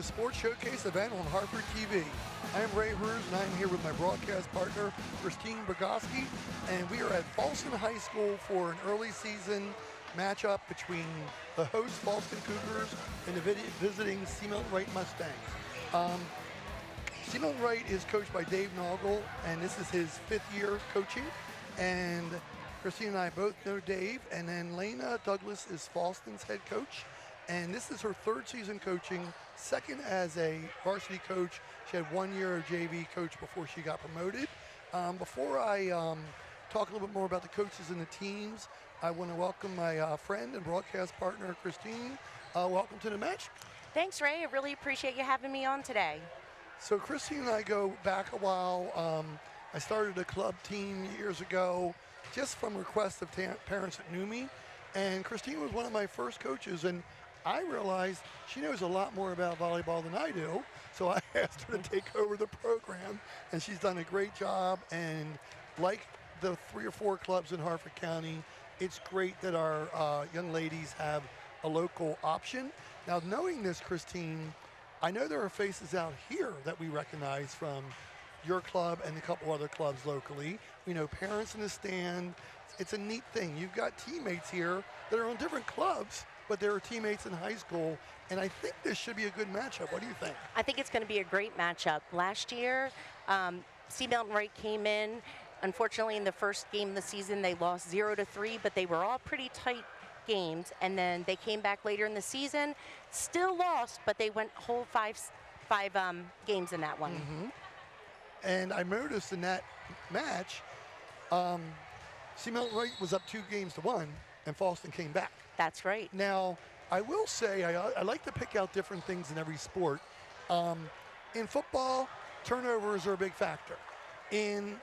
the Sports Showcase event on Hartford TV. I am Ray Hers, and I am here with my broadcast partner, Christine Bogoski, and we are at Fallston High School for an early season matchup between the host Fallston Cougars and the visiting Milton Wright Mustangs. Milton Wright is coached by Dave Noggle, and this is his 5th year coaching. And Christine and I both know Dave, and then Lena Douglas is Fallston's head coach. And this is her 3rd season coaching, 2nd as a varsity coach. She had 1 year of JV coach before she got promoted. Before I talk a little bit more about the coaches and the teams, I want to welcome my friend and broadcast partner, Christine. Welcome to the match. Thanks, Ray. I really appreciate you having me on today. So Christine and I go back a while. I started a club team years ago just from requests of parents that knew me. And Christine was one of my first coaches, and I realized she knows a lot more about volleyball than I do, so I asked her to take over the program, and she's done a great job. And like the 3 or 4 clubs in Hartford County, it's great that our young ladies have a local option. Now, knowing this, Christine, I know there are faces out here that we recognize from your club and a couple other clubs locally. We know parents in the stand. It's a neat thing. You've got teammates here that are on different clubs, but they were teammates in high school, and I think this should be a good matchup. What do you think? I think it's going to be a great matchup. Last year, Milton Wright came in. Unfortunately, in the first game of the season, they lost 0-3, but they were all pretty tight games, and then they came back later in the season, still lost, but they went whole five games in that one. Mm-hmm. And I noticed in that match, Milton Wright was up 2-1, and Fallston came back. That's right. Now, I will say I like to pick out different things in every sport. In football, turnovers are a big factor. In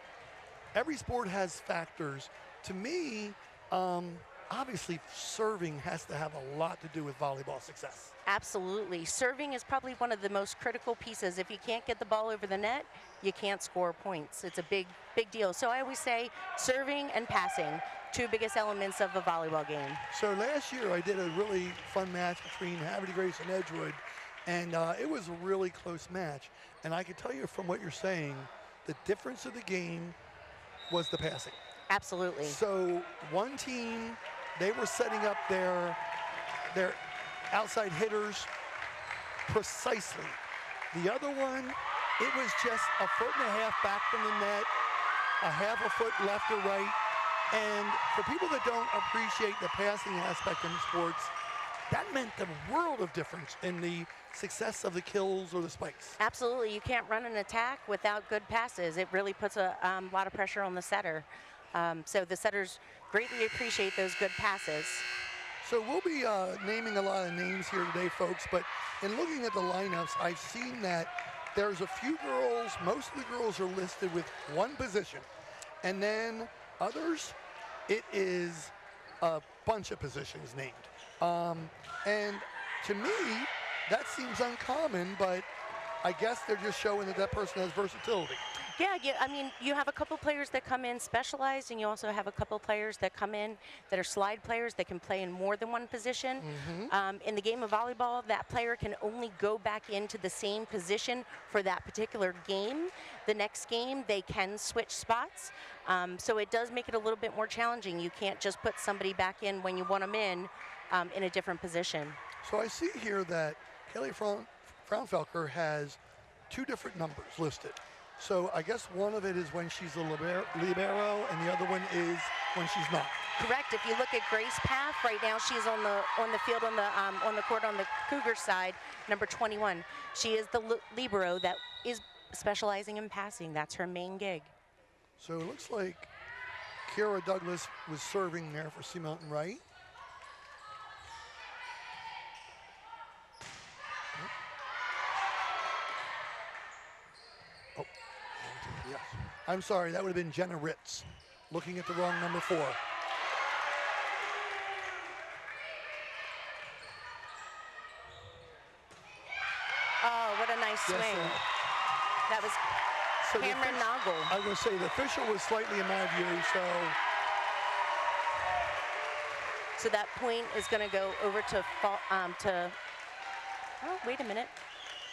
every sport has factors. To me, obviously serving has to have a lot to do with volleyball success. Absolutely. Serving is probably one of the most critical pieces. If you can't get the ball over the net, you can't score points. It's a big deal. So I always say serving and passing, 2 biggest elements of a volleyball game. So last year I did a really fun match between Havre Grace and Edgewood, and it was a really close match. And I can tell you from what you're saying, the difference of the game was the passing. Absolutely. So one team, they were setting up their outside hitters precisely. The other one, it was just 1.5 foot back from the net, a 1/2 foot left or right. And for people that don't appreciate the passing aspect in sports, that meant the world of difference in the success of the kills or the spikes. Absolutely. You can't run an attack without good passes. It really puts a lot of pressure on the setter. So the setters greatly appreciate those good passes. So we'll be naming a lot of names here today, folks, but in looking at the lineups, I've seen that there's a few girls, most of the girls are listed with 1 position. And then others, it is a bunch of positions named. And to me, that seems uncommon, but I guess they're just showing that that person has versatility. Yeah, I mean, you have a couple players that come in specialized, and you also have a couple players that come in that are slide players that can play in more than 1 position. Mm-hmm. In the game of volleyball, that player can only go back into the same position for that particular game. The next game, they can switch spots. So it does make it a little bit more challenging. You can't just put somebody back in when you want them in a different position. So I see here that Kelly Fraunfelker has 2 different numbers listed. So I guess one of it is when she's a libero, and the other one is when she's not. Correct. If you look at Grace Path, right now she's on the field on the court on the Cougar side, number 21. She is the libero that is specializing in passing. That's her main gig. So it looks like Kira Douglas was serving there for Milton Wright. Yes. I'm sorry, that would have been Jenna Ritz, looking at the wrong number 4. Oh, what a nice swing. That was Cameron Noggle. I was going to say the official was slightly in my view, so that point is going to go over to, oh, wait a minute.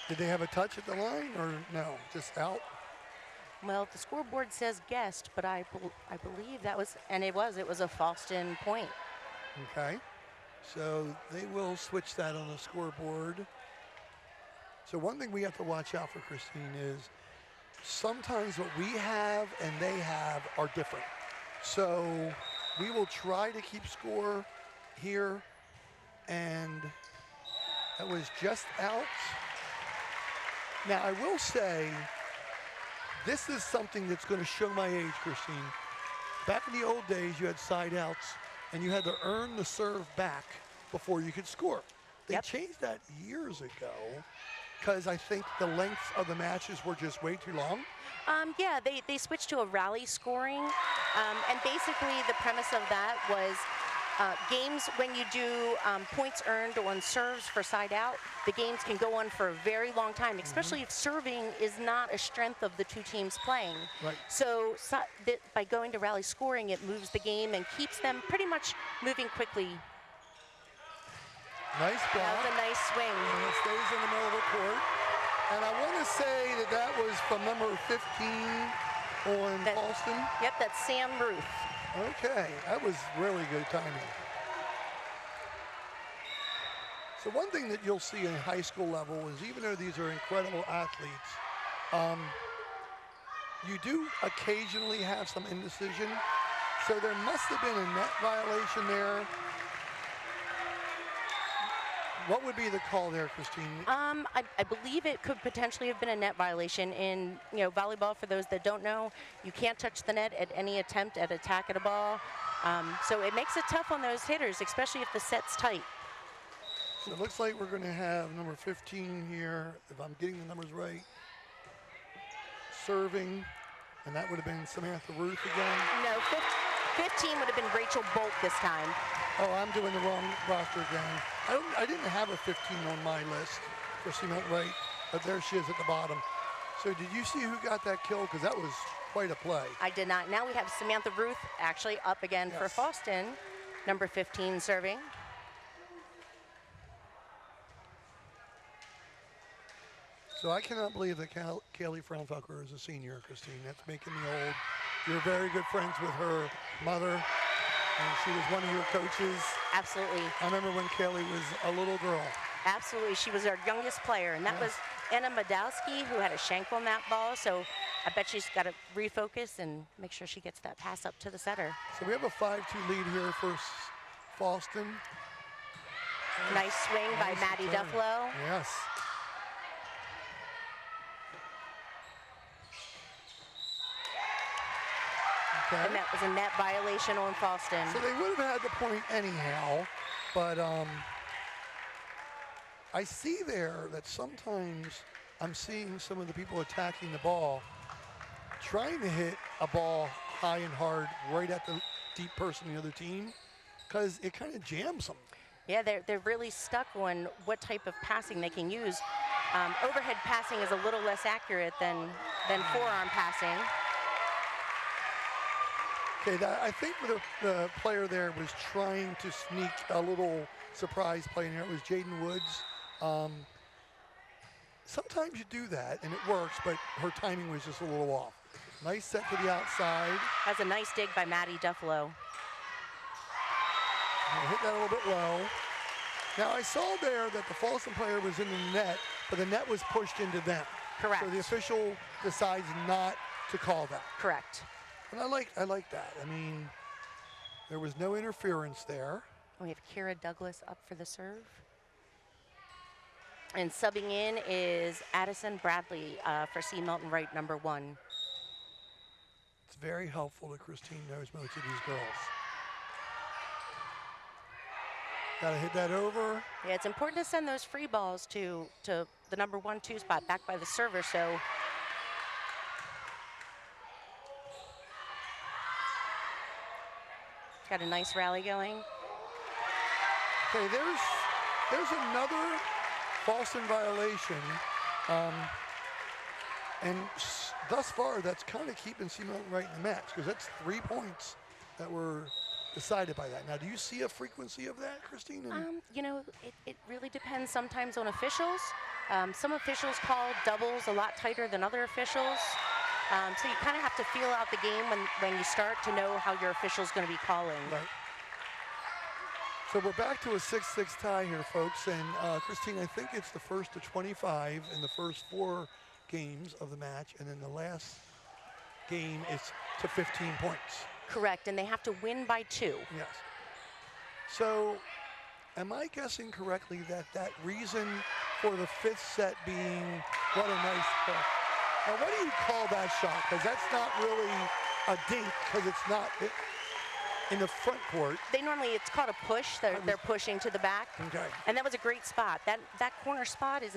Did they have a touch at the line or no? Just out? Well, the scoreboard says guest, but I believe that was, and it was a Fallston point. Okay. So they will switch that on the scoreboard. So one thing we have to watch out for, Christine, is sometimes what we have and they have are different. So we will try to keep score here, and that was just out. Now, I will say, this is something that's going to show my age, Christine. Back in the old days, you had side outs, and you had to earn the serve back before you could score. They changed that years ago because I think the length of the matches were just way too long. Yeah, they switched to a rally scoring, and basically the premise of that was games when you do points earned on serves for side out, the games can go on for a very long time, especially if serving is not a strength of the two teams playing. Right. So by going to rally scoring, it moves the game and keeps them pretty much moving quickly. Nice block. That was a nice swing. And it stays in the middle of the court. And I want to say that was from number 15 on Fallston. Yep, that's Sam Ruth. Okay, that was really good timing. So one thing that you'll see in high school level is even though these are incredible athletes, you do occasionally have some indecision. So there must have been a net violation there. What would be the call there, Christine? I believe it could potentially have been a net violation. In volleyball, for those that don't know, you can't touch the net at any attempt at attack at a ball. So it makes it tough on those hitters, especially if the set's tight. So it looks like we're going to have number 15 here, if I'm getting the numbers right, serving, and that would have been Samantha Ruth again. No, 15 would have been Rachel Bolt this time. Oh, I'm doing the wrong roster again. I didn't have a 15 on my list for Milton Wright, but there she is at the bottom. So did you see who got that kill? Because that was quite a play. I did not. Now we have Samantha Ruth actually up again for Fallston, number 15 serving. So I cannot believe that Kaylee Fraunfelker is a senior, Christine. That's making me old. You're very good friends with her mother, and she was one of your coaches. Absolutely. I remember when Kaylee was a little girl. Absolutely. She was our youngest player, and that was Anna Madowski, who had a shank on that ball. So I bet she's got to refocus and make sure she gets that pass up to the setter. So we have a 5-2 lead here for Fallston. Nice swing by Maddie Duffalo. Yes. Okay. And that was a net violation on Fallston. So they would have had the point anyhow, but I see there that sometimes I'm seeing some of the people attacking the ball trying to hit a ball high and hard right at the deep person on the other team because it kind of jams them. Yeah, they're really stuck on what type of passing they can use. Overhead passing is a little less accurate than forearm passing. Okay, I think the player there was trying to sneak a little surprise play in there. It was Jaden Woods. Sometimes you do that and it works, but her timing was just a little off. Nice set to the outside. That's a nice dig by Maddie Duffalo. Hit that a little bit low. Now I saw there that the Fallston player was in the net, but the net was pushed into them. Correct. So the official decides not to call that. Correct. And I like that. I mean, there was no interference there. We have Kira Douglas up for the serve. And subbing in is Addison Bradley for Milton Wright, number 1. It's very helpful that Christine knows most of these girls. Got to hit that over. Yeah, it's important to send those free balls to the number 1-2 spot back by the server. So got a nice rally going. Okay, there's another Fallston violation, and thus far that's kind of keeping Milton right in the match because that's 3 points that were decided by that. Now, do you see a frequency of that, Christine? You know, it really depends sometimes on officials. Some officials call doubles a lot tighter than other officials. So you kind of have to feel out the game when you start to know how your official's going to be calling. Right. So we're back to a 6-6 tie here, folks. And Christine, I think it's the first to 25 in the first 4 games of the match. And then the last game is to 15 points. Correct, and they have to win by 2. Yes. So am I guessing correctly that reason for the 5th set being what a nice play? Now, what do you call that shot? Because that's not really a dink because it's not in the front court. It's called a push. They're pushing to the back. Okay. And that was a great spot. That corner spot is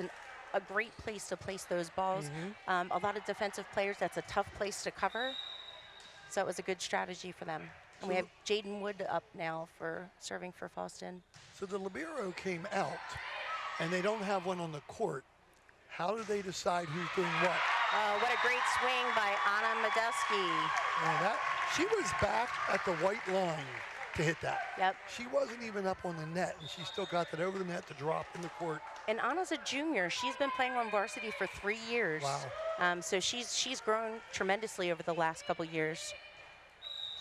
a great place to place those balls. Mm-hmm. A lot of defensive players, that's a tough place to cover. So it was a good strategy for them. And we have Jaden Wood up now for serving for Fallston. So the libero came out, and they don't have one on the court. How do they decide who's doing what? What a great swing by Anna Medeski. And she was back at the white line to hit that. Yep. She wasn't even up on the net, and she still got that over the net to drop in the court. And Anna's a junior. She's been playing on varsity for 3 years. Wow. So she's grown tremendously over the last couple years.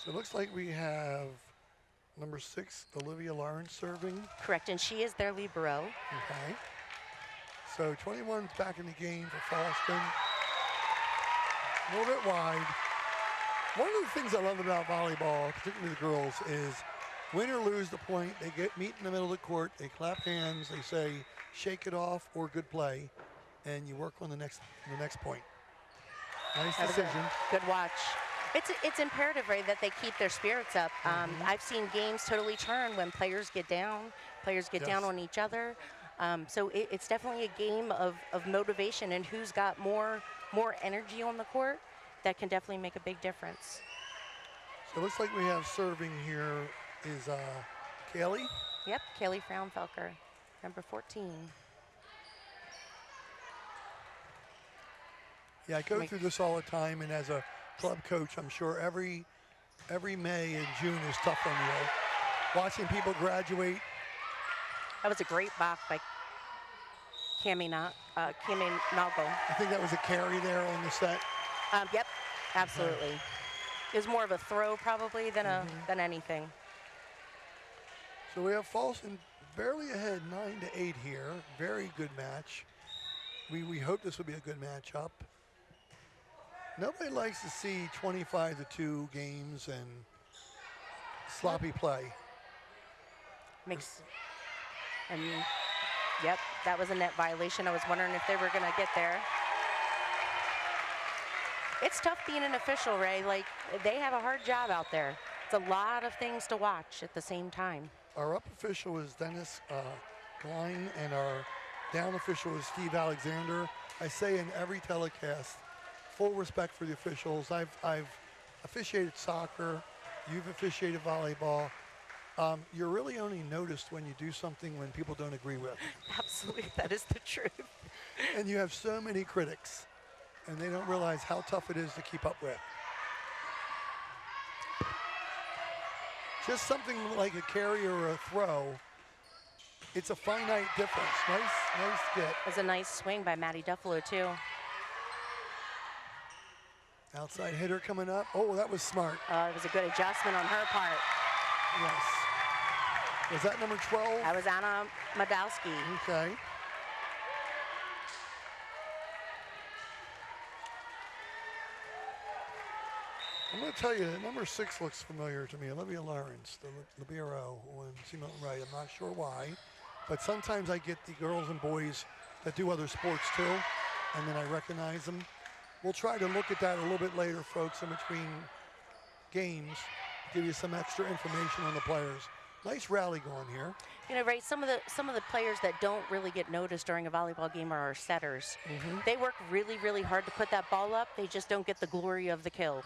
So it looks like we have number 6, Olivia Lawrence, serving. Correct, and she is their libero. Okay. So 21's back in the game for Fallston. A little bit wide. One of the things I love about volleyball, particularly the girls, is win or lose the point, they meet in the middle of the court, they clap hands, they say shake it off or good play, and you work on the next point. Nice decision. Good watch. It's imperative, Ray, that they keep their spirits up. I've seen games totally turn when players get down down on each other. So it's definitely a game of motivation and who's got more energy on the court. That can definitely make a big difference. So it looks like we have serving here is Kaylee. Yep, Kaylee Fraunfelker, number 14. Yeah, I go through this all the time, and as a club coach, I'm sure every May and June is tough on you. Watching people graduate. That was a great block by Cami Nago. I think that was a carry there on the set. Yep, absolutely. Okay. It was more of a throw probably than anything. So we have Fallston barely ahead 9-8 here. Very good match. We hope this will be a good matchup. Nobody likes to see 25-2 games and sloppy play. Yep, that was a net violation. I was wondering if they were going to get there. It's tough being an official, Ray. Like, they have a hard job out there. It's a lot of things to watch at the same time. Our up official is Dennis Klein, and our down official is Steve Alexander. I say in every telecast, full respect for the officials. I've officiated soccer. You've officiated volleyball. You're really only noticed when you do something when people don't agree with. Absolutely, that is the truth. And you have so many critics, and they don't realize how tough it is to keep up with. Just something like a carry or a throw, it's a finite difference. Nice get. It was a nice swing by Maddie Duffalo, too. Outside hitter coming up. Oh, that was smart. It was a good adjustment on her part. Yes. Was that number 12? That was Anna Madowski. Okay. I'm going to tell you, number 6 looks familiar to me. Olivia Lawrence, the libero on Milton Wright. I'm not sure why, but sometimes I get the girls and boys that do other sports too, and then I recognize them. We'll try to look at that a little bit later, folks, in between games, give you some extra information on the players. Nice rally going here. You know, Ray, some of the players that don't really get noticed during a volleyball game are our setters. They work really, really hard to put that ball up. They just don't get the glory of the kill.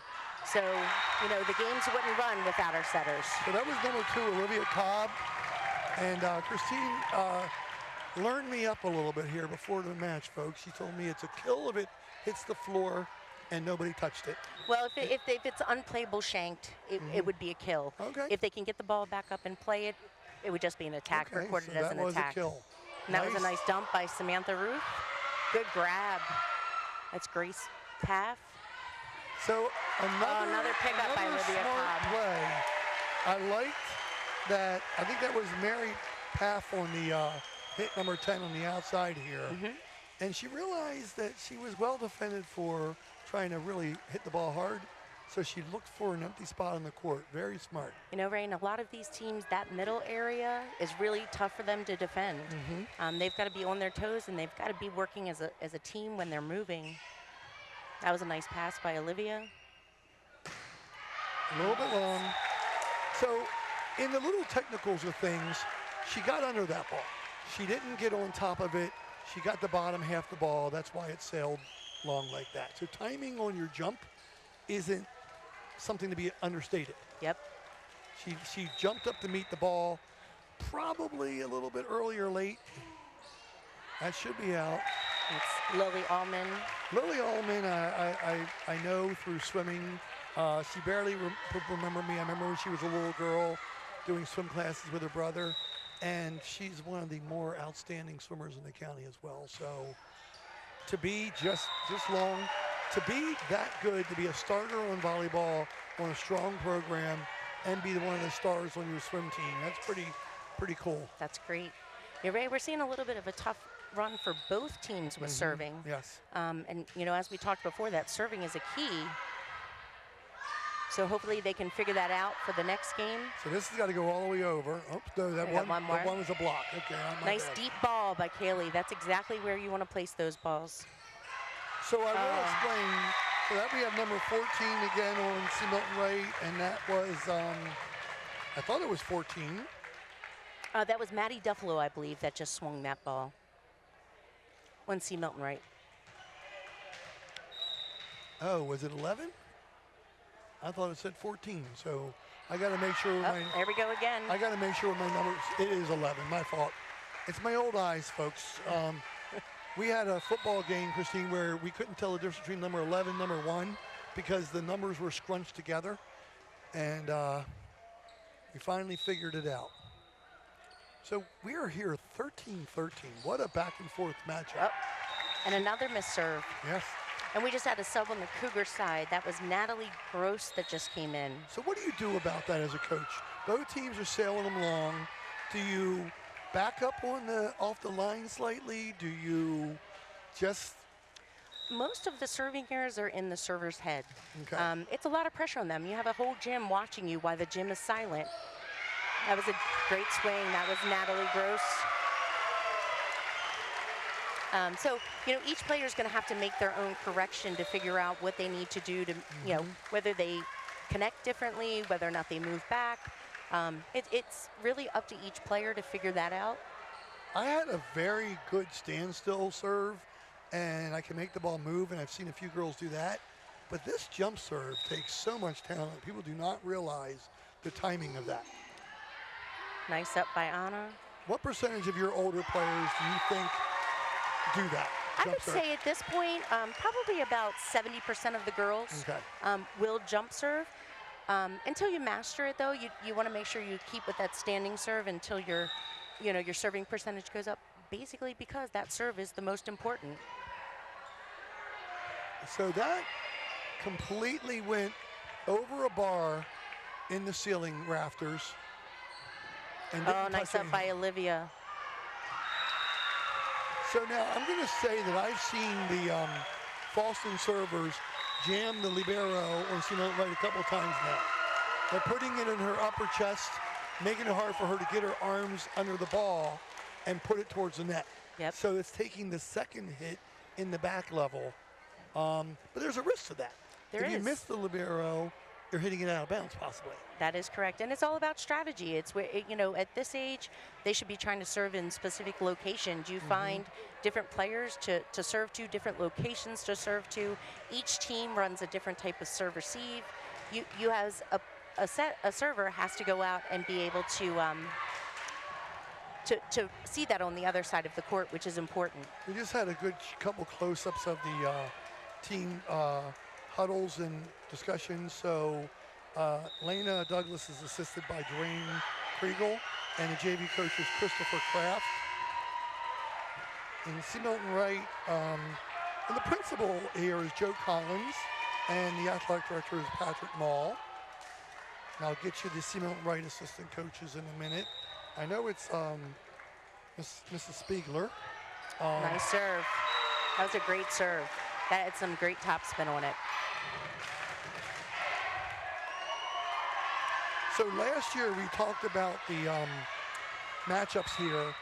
So, you know, the games wouldn't run without our setters. So that was number 2, Olivia Cobb. And Christine learned me up a little bit here before the match, folks. She told me it's a kill if it hits the floor and nobody touched it. Well, if it's unplayable shanked, it would be a kill. Okay. If they can get the ball back up and play it, it would just be an attack, recorded as an attack. That was a kill. And that was a nice dump by Samantha Ruth. Good grab. That's Grace Paff. So another pickup by Olivia smart Cobb. play. I liked that. I think that was Mary Paff on the hit number 10 on the outside here. And she realized that she was well defended for trying to really hit the ball hard. So she looked for an empty spot on the court. Very smart. You know, Ray, in a lot of these teams, that middle area is really tough for them to defend. They've got to be on their toes, and they've got to be working as a team when they're moving. That was a nice pass by Olivia. A little bit long. So in the little technicals of things, she got under that ball. She didn't get on top of it. She got the bottom half the ball. That's why it sailed long like that. So timing on your jump isn't something to be understated. Yep. She jumped up to meet the ball, probably a little bit early or late. That should be out. It's Lily Allman. Lily Allman, I know through swimming. She barely remember me. I remember when she was a little girl doing swim classes with her brother, and she's one of the more outstanding swimmers in the county as well. So to be just long, to be that good, to be a starter on volleyball on a strong program, and be one of the stars on your swim team, that's pretty cool. That's great. Yeah, Ray, we're seeing a little bit of a tough run for both teams with serving. Yes. And, you know, as we talked before, that serving is a key. So hopefully they can figure that out for the next game. So this has got to go all the way over. Oops, no, that one was a block. Okay, nice deep ball by Kaylee. That's exactly where you want to place those balls. So I will explain. So that we have number 14 again on C. Milton Wright, and that was, I thought it was 14. That was Maddie Duffalo, I believe, that just swung that ball. On C. Milton Wright. Oh, was it 11? I thought it said 14, so I got to make sure. There we go again. I got to make sure with my numbers. It is 11. My fault. It's my old eyes, folks. We had a football game, Christine, where we couldn't tell the difference between number 11 and number 1 because the numbers were scrunched together, and we finally figured it out. So we are here 13-13. What a back and forth matchup. And another missed serve. Yes. And we just had a sub on the Cougar side. That was Natalie Gross that just came in. So what do you do about that as a coach? Both teams are sailing them long. Do you back up on off the line slightly? Do you just? Most of the serving errors are in the server's head. Okay. It's a lot of pressure on them. You have a whole gym watching you while the gym is silent. That was a great swing. That was Natalie Gross. So, you know, each player is going to have to make their own correction to figure out what they need to do to, you know, whether they connect differently, whether or not they move back. It's really up to each player to figure that out. I had a very good standstill serve, and I can make the ball move, and I've seen a few girls do that. But this jump serve takes so much talent. People do not realize the timing of that. Nice up by Anna. What percentage of your older players do you think do that? I would say at this point, probably about 70% of the girls will jump serve. Until you master it, though, you want to make sure you keep with that standing serve until your serving percentage goes up. Basically, because that serve is the most important. So that completely went over a bar in the ceiling rafters. And nice up by Olivia. So now I'm going to say that I've seen the Fallston servers jam the libero on C. Milton Wright a couple times now. They're putting it in her upper chest, making it hard for her to get her arms under the ball and put it towards the net. Yep. So it's taking the second hit in the back level. But there's a risk to that. If you miss the libero, you're hitting it out of bounds possibly. That is correct, and it's all about strategy. It's where, you know, at this age, they should be trying to serve in specific locations. You find different players to serve to, different locations to serve to. Each team runs a different type of serve receive. You as a server has to go out and be able to see that on the other side of the court, which is important. We just had a good couple close-ups of the team huddles and discussions. So Lena Douglas is assisted by Dwayne Kriegel, and the JV coach is Christopher Kraft. in C. Milton Wright, and the principal here is Joe Collins, and the athletic director is Patrick Mall. And I'll get you the C. Milton Wright assistant coaches in a minute. I know it's Mrs. Spiegler. Nice serve. That was a great serve. That had some great topspin on it. So last year we talked about the matchups here.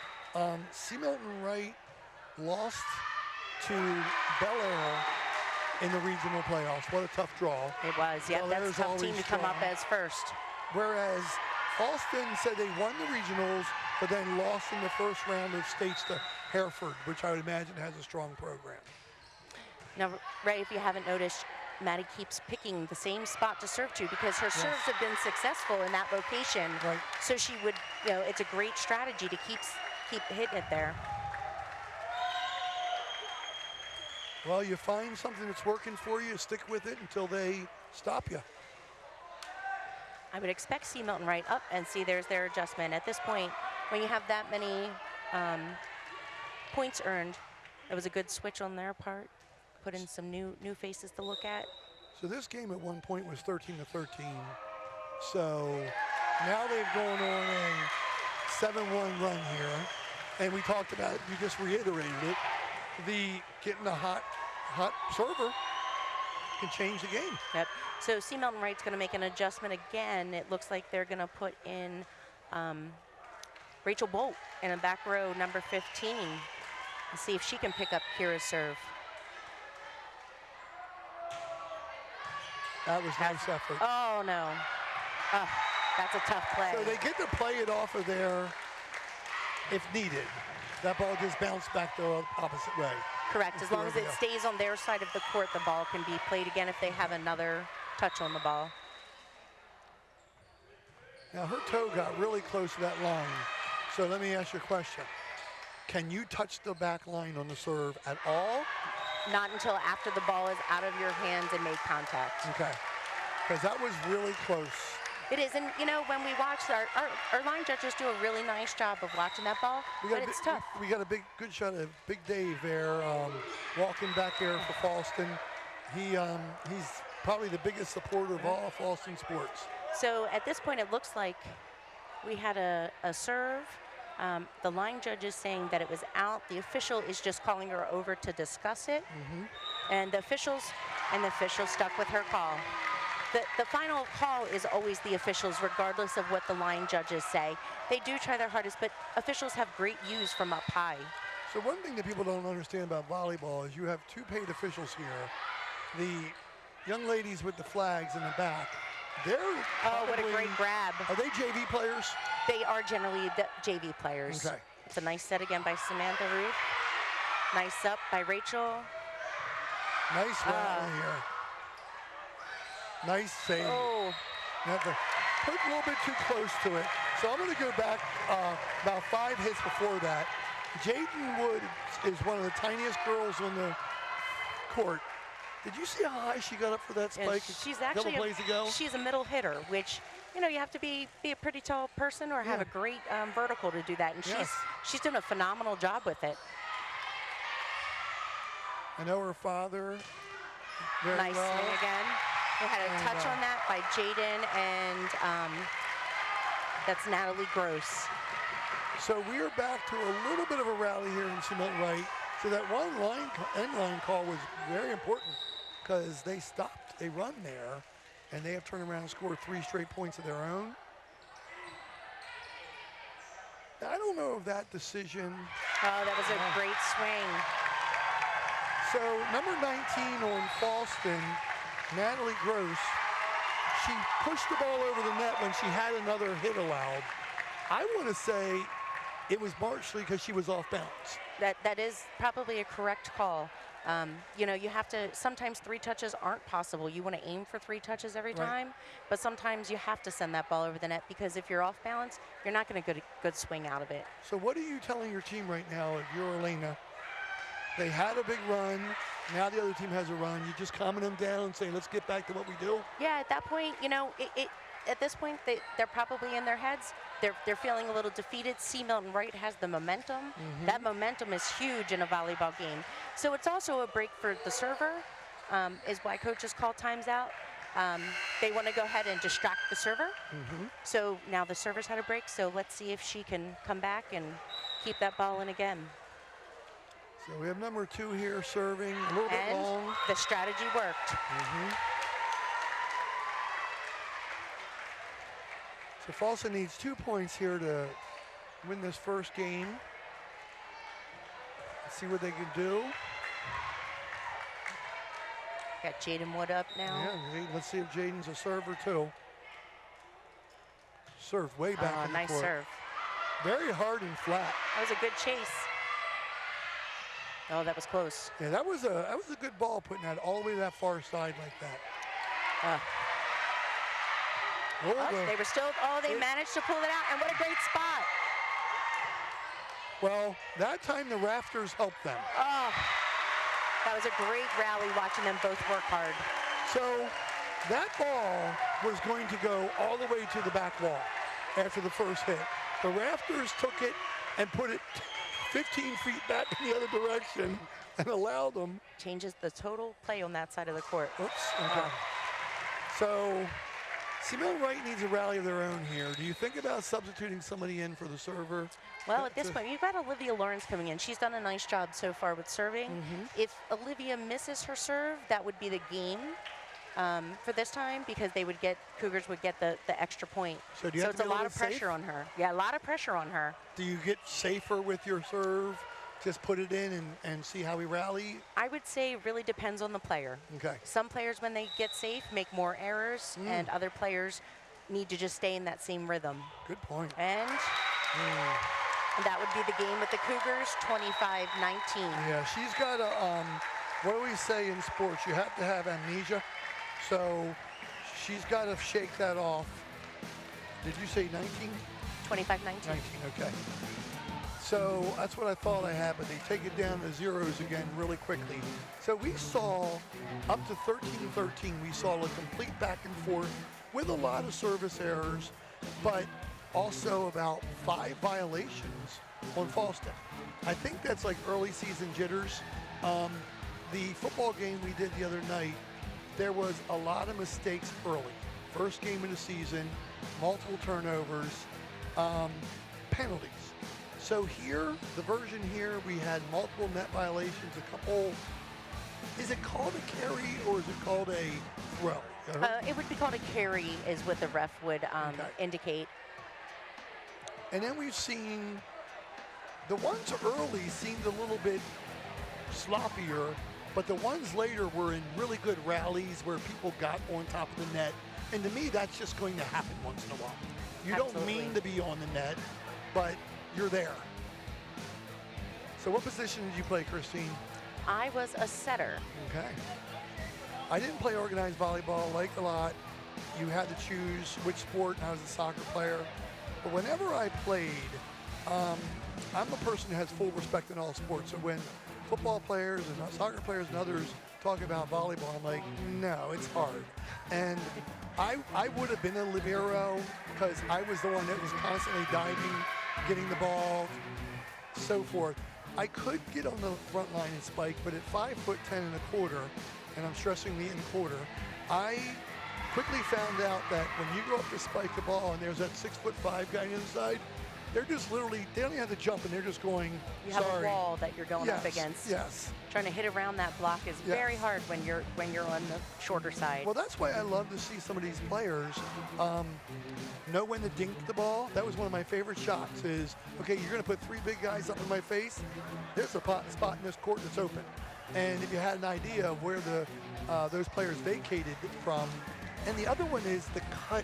C. Milton Wright lost to Bel Air in the regional playoffs. What a tough draw. It was, yeah. That's a tough team to come up as first. Whereas Fallston said they won the regionals, but then lost in the first round of states to Hereford, which I would imagine has a strong program. Now, Ray, if you haven't noticed, Maddie keeps picking the same spot to serve to because her serves have been successful in that location. Right. So she would, it's a great strategy to keep hitting it there. Well, you find something that's working for you, stick with it until they stop you. I would expect C. Milton Wright up and see there's their adjustment. At this point, when you have that many points earned, it was a good switch on their part. Put in some new faces to look at. So this game at one point was 13-13. So now they've gone on a 7-1 run here. And we talked about it, you just reiterated it. Getting a hot server can change the game. Yep. So C. Milton Wright's going to make an adjustment again. It looks like they're going to put in Rachel Bolt in a back row, number 15, and see if she can pick up Kira's serve. That was nice effort. Oh, no. That's a tough play. So they get to play it off of there if needed. That ball just bounced back the opposite way. Correct. As long as it stays on their side of the court, the ball can be played again if they have another touch on the ball. Now, her toe got really close to that line. So let me ask you a question. Can you touch the back line on the serve at all? Not until after the ball is out of your hands and made contact. Okay. Because that was really close. It is, and when we watch, our line judges do a really nice job of watching that ball, but it's tough. We got a good shot of Big Dave there, walking back there for Fallston. He's probably the biggest supporter of all Fallston sports. So at this point, it looks like we had a serve. The line judge is saying that it was out. The official is just calling her over to discuss it. And the officials stuck with her call. The final call is always the officials, regardless of what the line judges say. They do try their hardest, but officials have great views from up high. So one thing that people don't understand about volleyball is you have two paid officials here. The young ladies with the flags in the back, they're what a great grab. Are they JV players? They are generally the JV players. Okay. It's a nice set again by Samantha Ruth. Nice up by Rachel. Nice rally here. Nice save. Oh. You have to put a little bit too close to it. So I'm going to go back about 5 hits before that. Jaden Wood is one of the tiniest girls on the court. Did you see how high she got up for that spike? She's actually plays ago? She's a middle hitter, which you have to be a pretty tall person or have a great vertical to do that, and she's doing a phenomenal job with it. I know her father very nice well. swing again. We had a touch on that by Jaden, and that's Natalie Gross. So we are back to a little bit of a rally here in C. Milton Wright. So that one end line call was very important because they stopped a run there, and they have turned around and scored 3 straight points of their own. I don't know if that decision. Oh, that was a great swing. So number 19 on Fallston, Natalie Gross, she pushed the ball over the net when she had another hit allowed. I want to say it was partially because she was off bounds. That is probably a correct call. You have to, sometimes 3 touches aren't possible. You want to aim for 3 touches every time, but sometimes you have to send that ball over the net because if you're off balance, you're not going to get a good swing out of it. So what are you telling your team right now if you're Elena? They had a big run. Now the other team has a run. You just calming them down and saying, let's get back to what we do? Yeah, at that point, at this point, they're probably in their heads, they're feeling a little defeated. C. Milton Wright has the momentum. That momentum is huge in a volleyball game. So it's also a break for the server, is why coaches call times out. They want to go ahead and distract the server. So now the server's had a break, so let's see if she can come back and keep that ball in again. So we have number 2 here serving a little bit long. The strategy worked. So Fallston needs 2 points here to win this first game. Let's see what they can do. Got Jaden Wood up now. Yeah, let's see if Jaden's a server too. Serve way back in the Nice court. serve. Very hard and flat. That was a good chase. Oh, that was close. Yeah, that was a good ball, putting that all the way to that far side like that. They were still, they managed to pull it out, and what a great spot. Well, that time the rafters helped them. Oh, that was a great rally watching them both work hard. So that ball was going to go all the way to the back wall after the first hit. The rafters took it and put it 15 feet back in the other direction and allowed them. Changes the total play on that side of the court. Oops, okay. So Milton Wright needs a rally of their own here. Do you think about substituting somebody in for the server? Well, at this point, you've got Olivia Lawrence coming in. She's done a nice job so far with serving. If Olivia misses her serve, that would be the game for this time, because Cougars would get the extra point. So do you have it's to be a lot of pressure safe? on her. Yeah, a lot of pressure on her. Do you get safer with your serve? Just put it in and see how we rally? I would say it really depends on the player. Okay. Some players, when they get safe, make more errors, and other players need to just stay in that same rhythm. Good point. And that would be the game with the Cougars, 25-19. Yeah, she's got a, what do we say in sports? You have to have amnesia. So she's got to shake that off. Did you say 19? 25-19. 19, okay. So that's what I thought I had, but they take it down to zeros again really quickly. So we saw up to 13-13, we saw a complete back and forth with a lot of service errors, but also about 5 violations on Fallston. I think that's like early season jitters. The football game we did the other night, there was a lot of mistakes early. First game of the season, multiple turnovers, penalties. So here, the version here, we had multiple net violations, a couple. Is it called a carry or is it called a throw? It would be called a carry, is what the ref would indicate. And then we've seen the ones early seemed a little bit sloppier, but the ones later were in really good rallies where people got on top of the net. And to me, that's just going to happen once in a while. You don't mean to be on the net, but you're there. So what position did you play, Christine? I was a setter. Okay. I didn't play organized volleyball, like a lot. You had to choose which sport, and I was a soccer player. But whenever I played, I'm a person who has full respect in all sports. So when football players and soccer players and others talk about volleyball, I'm like, no, it's hard. And I would have been a libero because I was the one that was constantly diving, getting the ball, so forth. I could get on the front line and spike, but at 5'10" and a quarter, and I'm stressing the in quarter, I quickly found out that when you go up to spike the ball and there's that 6'5" guy on the other side, they're just literally, they don't even have to jump and they're just going, You have a wall that you're going up Yes, against. yes. Trying to hit around that block is very hard when you're on the shorter side. Well, that's why I love to see some of these players know when to dink the ball. That was one of my favorite shots is, okay, you're going to put 3 big guys up in my face. There's a spot in this court that's open. And if you had an idea of where those players vacated from. And the other one is the cut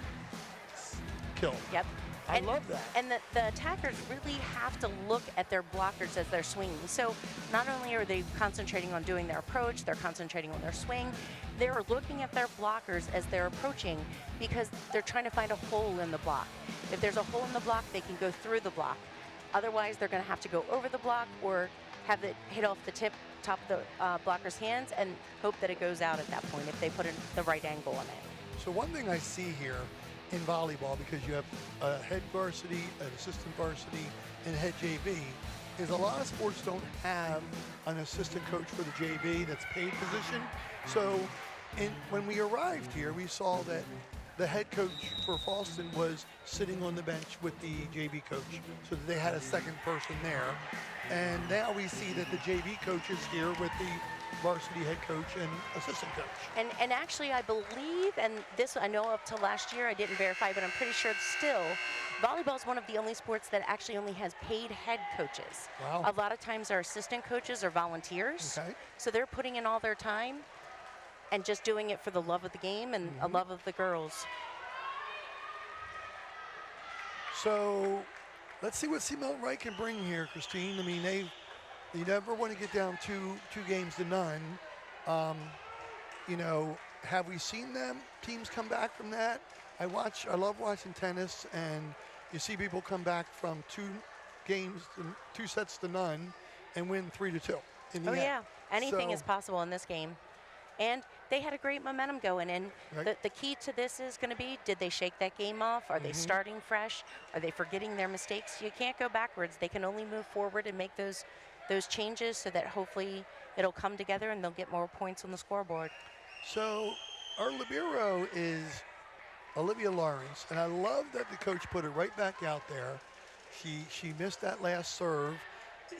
kill. Yep. I love that. And the attackers really have to look at their blockers as they're swinging. So not only are they concentrating on doing their approach, they're concentrating on their swing, they're looking at their blockers as they're approaching because they're trying to find a hole in the block. If there's a hole in the block, they can go through the block. Otherwise, they're going to have to go over the block or have it hit off the top of the blocker's hands and hope that it goes out at that point if they put in the right angle on it. So one thing I see here in volleyball, because you have a head varsity, an assistant varsity, and head JV, is a lot of sports don't have an assistant coach for the JV that's paid position. So when we arrived here, we saw that the head coach for Fallston was sitting on the bench with the JV coach, so that they had a second person there. And now we see that the JV coach is here with the varsity head coach and assistant coach. And actually, I believe, and this I know up to last year, I didn't verify, but I'm pretty sure still, volleyball is one of the only sports that actually only has paid head coaches. Wow. A lot of times our assistant coaches are volunteers, Okay. so they're putting in all their time and just doing it for the love of the game and a love of the girls. So let's see what Milton Wright can bring here, Christine. I mean, they never want to get down two games to none. You know, have we seen teams come back from that? I love watching tennis, and you see people come back from 2 sets to none and win 3-2 in the end. Yeah, anything So- is possible in this game. And they had a great momentum going, and Right. the key to this is going to be, did they shake that game off? Are they starting fresh? Are they forgetting their mistakes? You can't go backwards. They can only move forward and make those changes so that hopefully it'll come together and they'll get more points on the scoreboard. So our libero is Olivia Lawrence, and I love that the coach put it right back out there. She missed that last serve.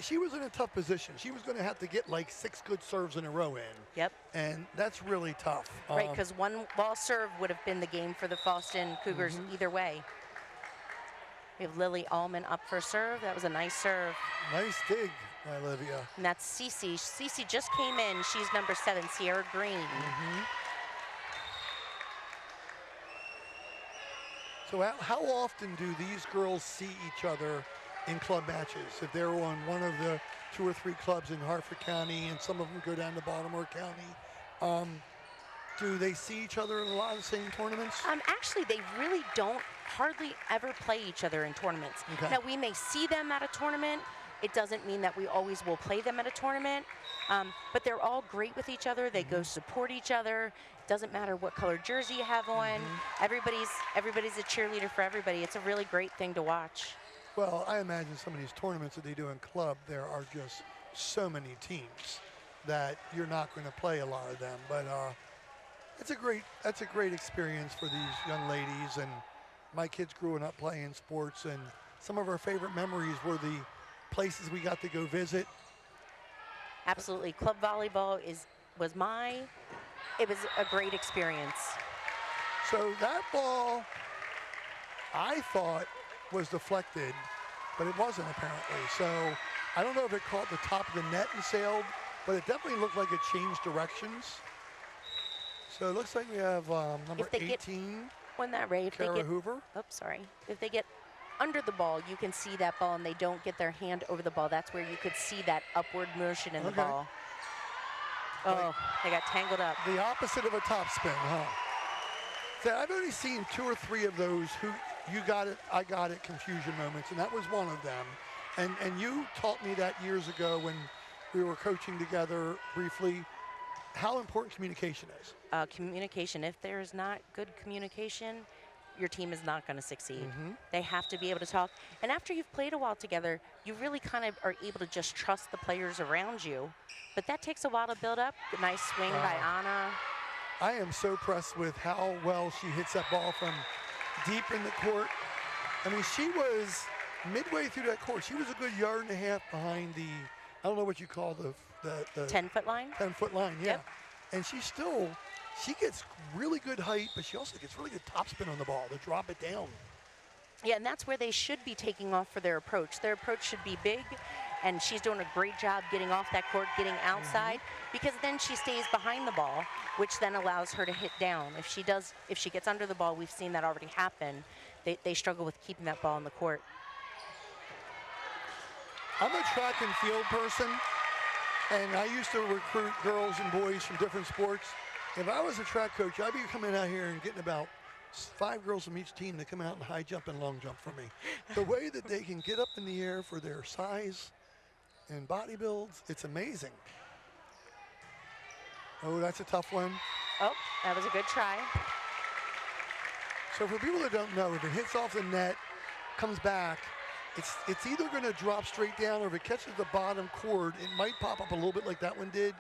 She was in a tough position. She was going to have to get like 6 good serves in a row in. Yep. And that's really tough. Right, because one ball serve would have been the game for the Fallston Cougars either way. We have Lily Allman up for serve. That was a nice serve. Nice dig by Olivia. And that's Cece. Cece just came in. She's number 7, Sierra Green. So how often do these girls see each other in club matches? If they're on one of the 2 or 3 clubs in Hartford County, and some of them go down to Baltimore County, do they see each other in a lot of the same tournaments? Actually, they really don't hardly ever play each other in tournaments. Okay. Now, we may see them at a tournament. It doesn't mean that we always will play them at a tournament, but they're all great with each other. They go support each other. Doesn't matter what color jersey you have on. Everybody's a cheerleader for everybody. It's a really great thing to watch. Well, I imagine some of these tournaments that they do in club, there are just so many teams that you're not going to play a lot of them. But that's a great experience for these young ladies. And my kids growing up playing sports, and some of our favorite memories were the places we got to go visit. Absolutely, club volleyball was a great experience. So that ball, I thought, was deflected, but it wasn't apparently. So I don't know if it caught the top of the net and sailed, but it definitely looked like it changed directions. So it looks like we have number 18, On that Ray, if they Kara get, Hoover. oops, sorry. If they get under the ball, you can see that ball, and they don't get their hand over the ball. That's where you could see that upward motion in the ball. Oh, they got tangled up. The opposite of a topspin, huh? So I've only seen 2 or 3 of those you got it, I got it confusion moments, and that was one of them. And you taught me that years ago when we were coaching together briefly, how important communication is. Communication. If there is not good communication, your team is not going to succeed. They have to be able to talk. And after you've played a while together, you really kind of are able to just trust the players around you. But that takes a while to build up. Nice swing by Anna. I am so impressed with how well she hits that ball from deep in the court. I mean, she was midway through that court. She was a good 1.5 yards behind the, I don't know what you call the 10-foot line? 10-foot line, yeah. Yep. And she gets really good height, but she also gets really good topspin on the ball to drop it down. Yeah, and that's where they should be taking off for their approach. Their approach should be big, and she's doing a great job getting off that court, getting outside, because then she stays behind the ball, which then allows her to hit down. If she gets under the ball, we've seen that already happen. They struggle with keeping that ball in the court. I'm a track and field person, and I used to recruit girls and boys from different sports. If I was a track coach, I'd be coming out here and getting about 5 girls from each team to come out and high jump and long jump for me. The way that they can get up in the air for their size and body builds, it's amazing. Oh, that's a tough one. Oh, that was a good try. So for people that don't know, if it hits off the net, comes back, it's either going to drop straight down, or if it catches the bottom cord, it might pop up a little bit like that one did.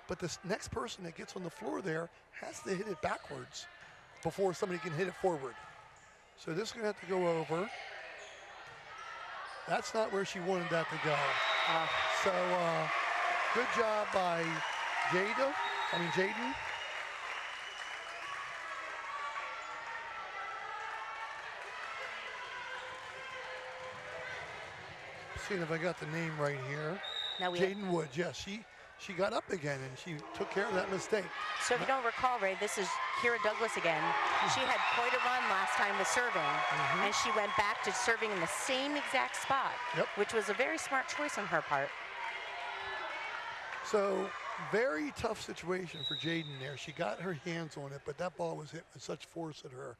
But this next person that gets on the floor there has to hit it backwards before somebody can hit it forward. So this is going to have to go over. That's not where she wanted that to go. So good job by Jaden. Seeing if I got the name right here. Now Jaden Woods, yes. She got up again and she took care of that mistake. So if you don't recall, Ray, this is Kira Douglas again. She had quite a run last time with serving, and she went back to serving in the same exact spot, which was a very smart choice on her part. So very tough situation for Jaden there. She got her hands on it, but that ball was hit with such force at her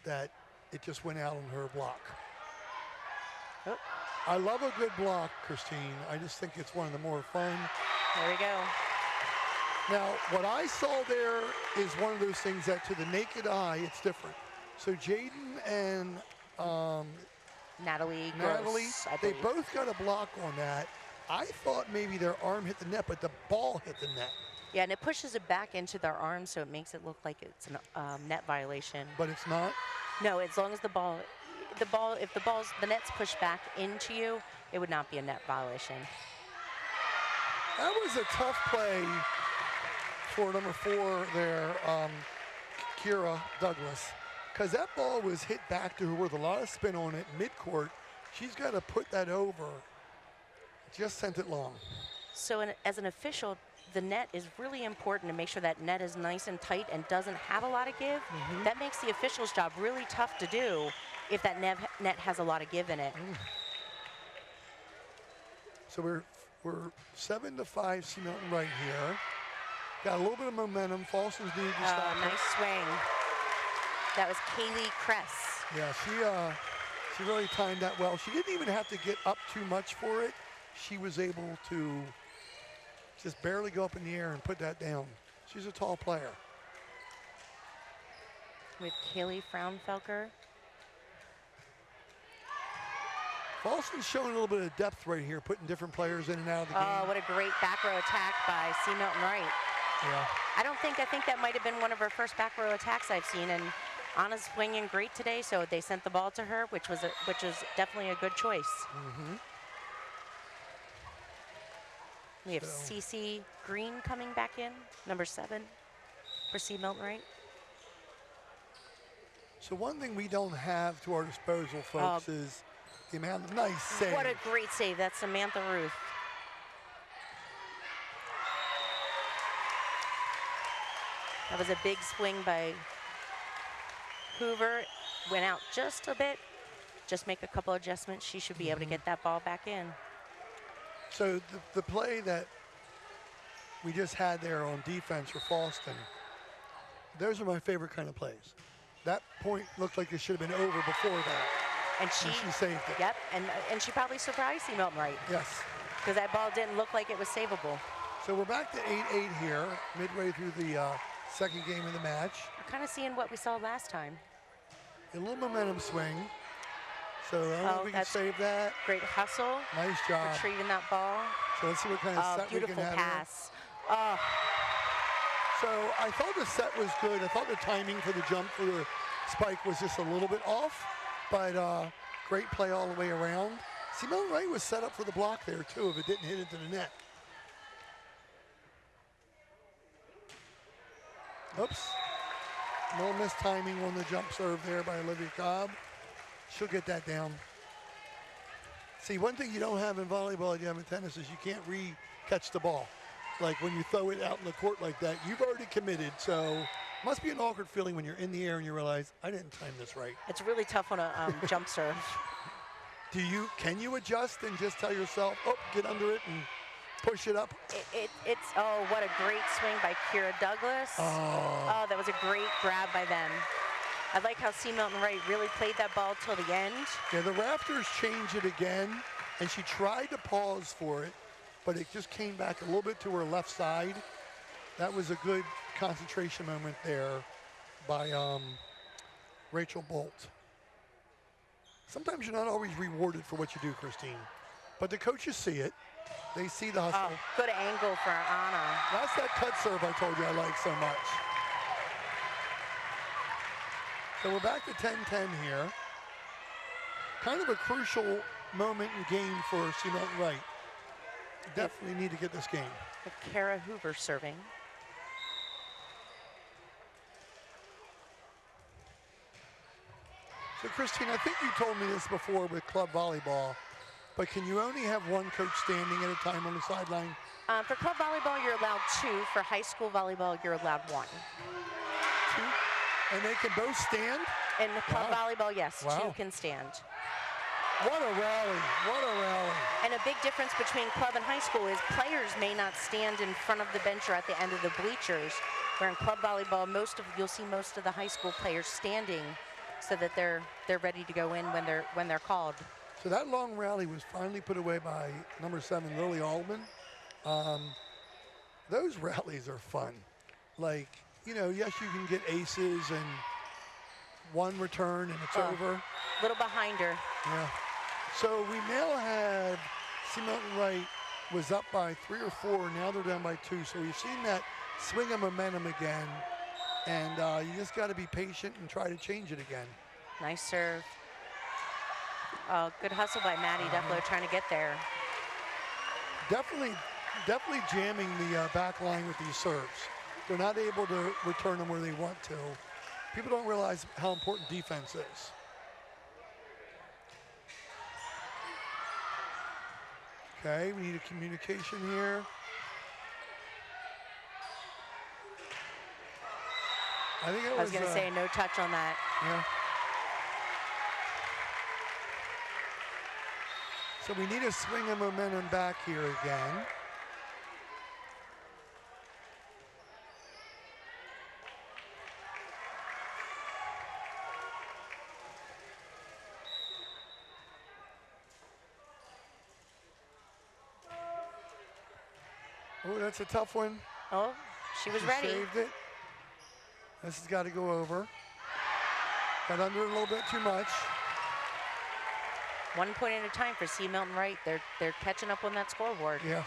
that it just went out on her block. Oh. I love a good block, Christine. I just think it's one of the more fun. There we go. Now, what I saw there is one of those things that to the naked eye, it's different. So Jaden and Natalie, Gross, they both got a block on that. I thought maybe their arm hit the net, but the ball hit the net. Yeah, and it pushes it back into their arm, so it makes it look like it's a net violation. But it's not? No, as long as the net's pushed back into you, it would not be a net violation. That was a tough play for number 4 there, Kira Douglas, because that ball was hit back to her with a lot of spin on it, midcourt. She's got to put that over. Just sent it long. So as an official, the net is really important to make sure that net is nice and tight and doesn't have a lot of give. That makes the official's job really tough to do if that net has a lot of give in it. So we're 7-5 C. Milton Wright here. Got a little bit of momentum. Fallston's needed to stop. Nice swing. That was Kaylee Kress. Yeah, she really timed that well. She didn't even have to get up too much for it. She was able to just barely go up in the air and put that down. She's a tall player. With Kaylee Fraunfelker. Fallston's showing a little bit of depth right here, putting different players in and out of the game. Oh, what a great back row attack by C. Milton Wright. Yeah. I think that might have been one of her first back row attacks I've seen, and Anna's swinging great today, so they sent the ball to her, which was definitely a good choice. We have Cece Green coming back in, number 7 for C. Milton Wright. So one thing we don't have to our disposal, folks, is the amount of nice save. What a great save. That's Samantha Ruth. That was a big swing by Hoover. Went out just a bit. Just make a couple adjustments. She should be able to get that ball back in. So the play that we just had there on defense for Fallston, those are my favorite kind of plays. That point looked like it should have been over before that. And she saved it. Yep, and she probably surprised C. Milton Wright. Yes. Because that ball didn't look like it was savable. So we're back to 8-8 here, midway through the second game of the match. We're kind of seeing what we saw last time. A little momentum swing. So I don't know if we can save that. Great hustle. Nice job. Retrieving that ball. So let's see what kind of set we can have. Beautiful pass. So I thought the set was good. I thought the timing for the jump for the spike was just a little bit off, but great play all the way around. C. Milton Wright was set up for the block there too if it didn't hit into the net. Oops. A little missed timing on the jump serve there by Olivia Cobb. She'll get that down. See, one thing you don't have in volleyball, you have in tennis, is you can't re-catch the ball. Like when you throw it out in the court like that, you've already committed. So must be an awkward feeling when you're in the air and you realize, I didn't time this right. It's really tough on a jump serve. Can you adjust and just tell yourself, oh, get under it and push it up? What a great swing by Kira Douglas. Oh, that was a great grab by them. I like how C. Milton Wright really played that ball till the end. Yeah, the rafters changed it again, and she tried to pause for it, but it just came back a little bit to her left side. That was a good concentration moment there by Rachel Bolt. Sometimes you're not always rewarded for what you do, Christine. But the coaches see it. They see the hustle. Oh, good angle for Anna. That's that cut serve I told you I like so much. So we're back to 10-10 here. Kind of a crucial moment in game for C. Milton Wright. Definitely need to get this game. Kara Hoover serving. So Christine, I think you told me this before with club volleyball, but can you only have one coach standing at a time on the sideline? For club volleyball, you're allowed 2. For high school volleyball, you're allowed 1. 2? And they can both stand? In the club volleyball, yes, Wow. 2 can stand. What a rally, what a rally. And a big difference between club and high school is players may not stand in front of the bench or at the end of the bleachers, where in club volleyball, you'll see most of the high school players standing so that they're ready to go in when they're called. So that long rally was finally put away by number 7, Lily Aldman. Those rallies are fun. Like, you know, yes, you can get aces and one return and it's over. A little behind her. Yeah. So we now have C. Milton Wright was up by 3 or 4. Now they're down by 2. So we've seen that swing of momentum again. And you just got to be patient and try to change it again. Nice serve. Oh, good hustle by Maddie Dufflo trying to get there. Definitely jamming the back line with these serves. They're not able to return them where they want to. People don't realize how important defense is. Okay, we need a communication here. I think I was going to say no touch on that. Yeah. So we need a swing of momentum back here again. Oh, that's a tough one. Oh, she was ready. Saved it. This has got to go over. Got under it a little bit too much. 1 point at a time for C. Milton Wright. They're catching up on that scoreboard. Yeah.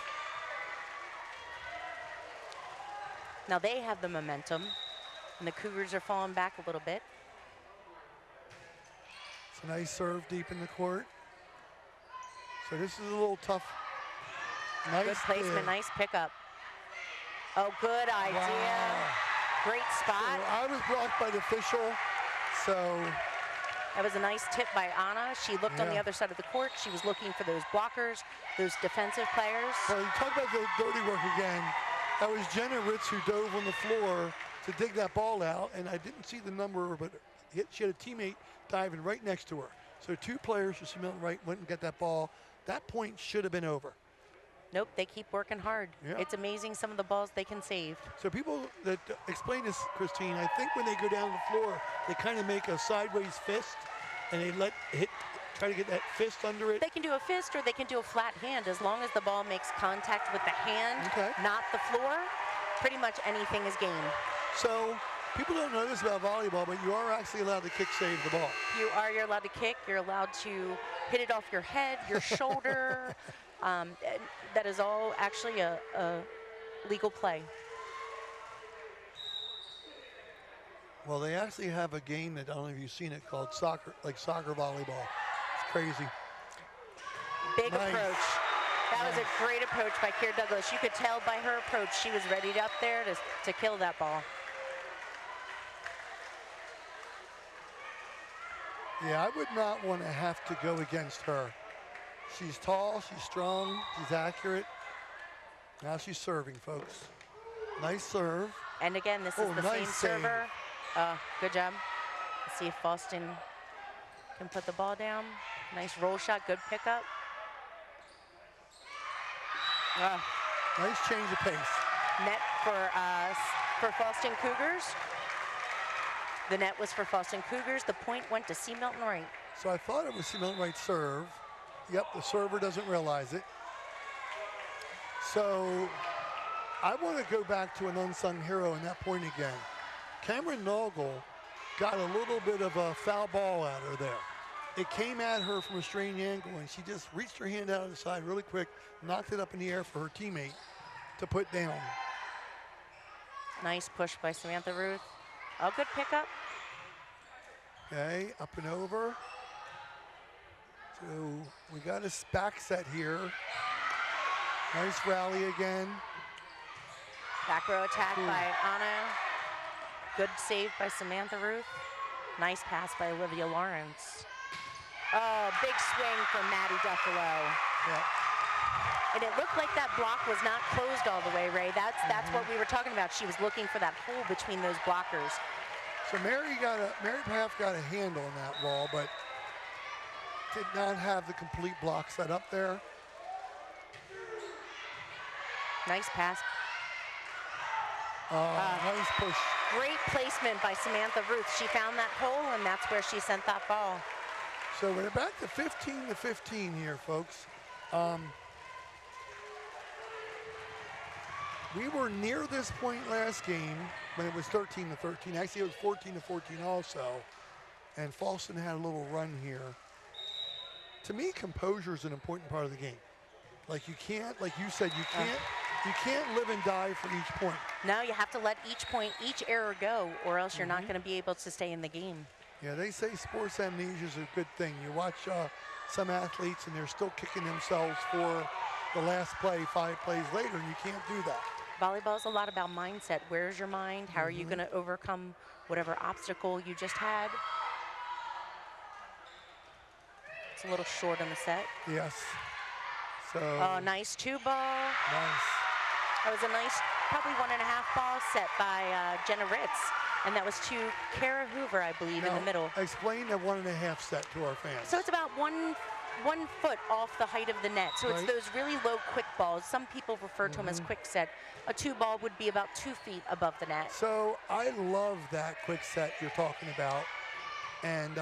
Now they have the momentum, and the Cougars are falling back a little bit. It's a nice serve deep in the court. So this is a little tough. Nice Good placement, nice pickup. Oh, good idea. Wow. Great spot. So I was blocked by the official, so. That was a nice tip by Anna. She looked on the other side of the court. She was looking for those blockers, those defensive players. Well, you talk about the dirty work again. That was Jenna Ritz who dove on the floor to dig that ball out, and I didn't see the number, but she had a teammate diving right next to her. So 2 players from C. Milton Wright went and got that ball. That point should have been over. Nope, they keep working hard. Yeah. It's amazing some of the balls they can save. So people that explain this, Christine, I think when they go down the floor, they kind of make a sideways fist, and they try to get that fist under it. They can do a fist or they can do a flat hand. As long as the ball makes contact with the hand, not the floor, pretty much anything is game. So people don't know this about volleyball, but you are actually allowed to kick save the ball. You're allowed to kick. You're allowed to hit it off your head, your shoulder. That is all actually a legal play. Well, they actually have a game that I don't know if you've seen it called soccer volleyball. It's crazy. Big approach. That was a great approach by Keir Douglas. You could tell by her approach she was ready up there to kill that ball. Yeah, I would not want to have to go against her. She's tall, she's strong, she's accurate. Now she's serving, folks. Nice serve. And again, this is the nice same server. Good job. Let's see if Fallston can put the ball down. Nice roll shot, good pickup. Nice change of pace. Net for Fallston Cougars. The net was for Fallston Cougars. The point went to C. Milton Wright. So I thought it was C. Milton Wright's serve. Yep, the server doesn't realize it. So I want to go back to an unsung hero in that point again. Cameron Noggle got a little bit of a foul ball at her there. It came at her from a strange angle, and she just reached her hand out of the side really quick, knocked it up in the air for her teammate to put down. Nice push by Samantha Ruth. A good pickup. Okay, up and over. So we got a back set here. Nice rally again. Back row attack by Anna. Good save by Samantha Ruth. Nice pass by Olivia Lawrence. Oh, big swing from Maddie Duffalo. Yeah. And it looked like that block was not closed all the way, Ray. That's what we were talking about. She was looking for that hole between those blockers. So Mary Paff got a hand on that ball, but did not have the complete block set up there. Nice pass. Nice push. Great placement by Samantha Ruth. She found that hole, and that's where she sent that ball. So we're back to 15-15 here, folks. We were near this point last game when it was 13-13. Actually, it was 14-14 also. And Fallston had a little run here. To me, composure is an important part of the game. Like you can't, like you said, you can't live and die for each point. No, you have to let each error go, or else you're not going to be able to stay in the game. Yeah, they say sports amnesia is a good thing. You watch some athletes and they're still kicking themselves for the last play 5 plays later, and you can't do that. Volleyball is a lot about mindset. Where's your mind? How are you going to overcome whatever obstacle you just had? It's a little short on the set. Yes. So. Oh, nice 2-ball. Nice. That was a nice, probably 1.5 ball set by Jenna Ritz. And that was to Kara Hoover, I believe, in the middle. Explain the 1.5 set to our fans. So it's about one foot off the height of the net. So it's those really low quick balls. Some people refer to them as quick set. A 2-ball would be about 2 feet above the net. So I love that quick set you're talking about. And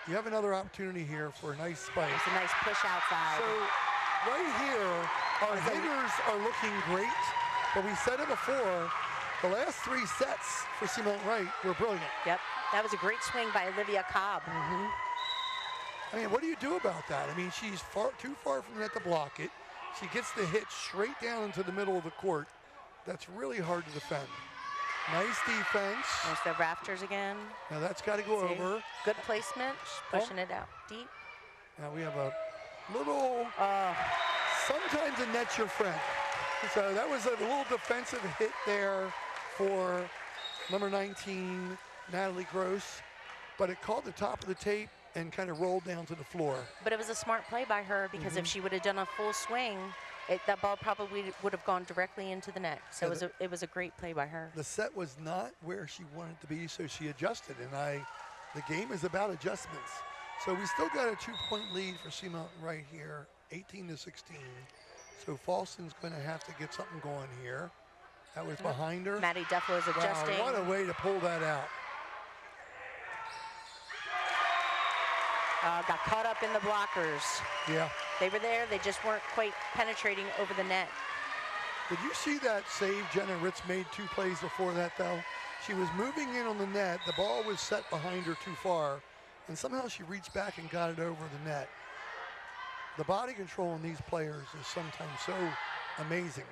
you have another opportunity here for a nice spike. It's a nice push outside. So right here, our hitters are looking great. But we said it before, the last 3 sets for Simone Wright were brilliant. Yep, that was a great swing by Olivia Cobb. I mean, what do you do about that? I mean, she's too far from the net to block it. She gets the hit straight down into the middle of the court. That's really hard to defend. Nice defense. There's the rafters again. Now that's got to go over. Good placement, pushing it out deep. Now we have a little, sometimes the net's your friend. So that was a little defensive hit there for number 19, Natalie Gross. But it caught the top of the tape and kind of rolled down to the floor. But it was a smart play by her, because if she would have done a full swing, that ball probably would have gone directly into the net. So it was a great play by her. The set was not where she wanted to be, so she adjusted. And the game is about adjustments. So we still got a 2-point lead for Simone right here, 18-16. So Fallston's going to have to get something going here. That was behind her. Maddie Duffalo is adjusting. Wow, what a way to pull that out. Got caught up in the blockers. Yeah. They were there, they just weren't quite penetrating over the net. Did you see that save Jenna Ritz made 2 plays before that, though? She was moving in on the net. The ball was set behind her too far, and somehow she reached back and got it over the net. The body control in these players is sometimes so amazing.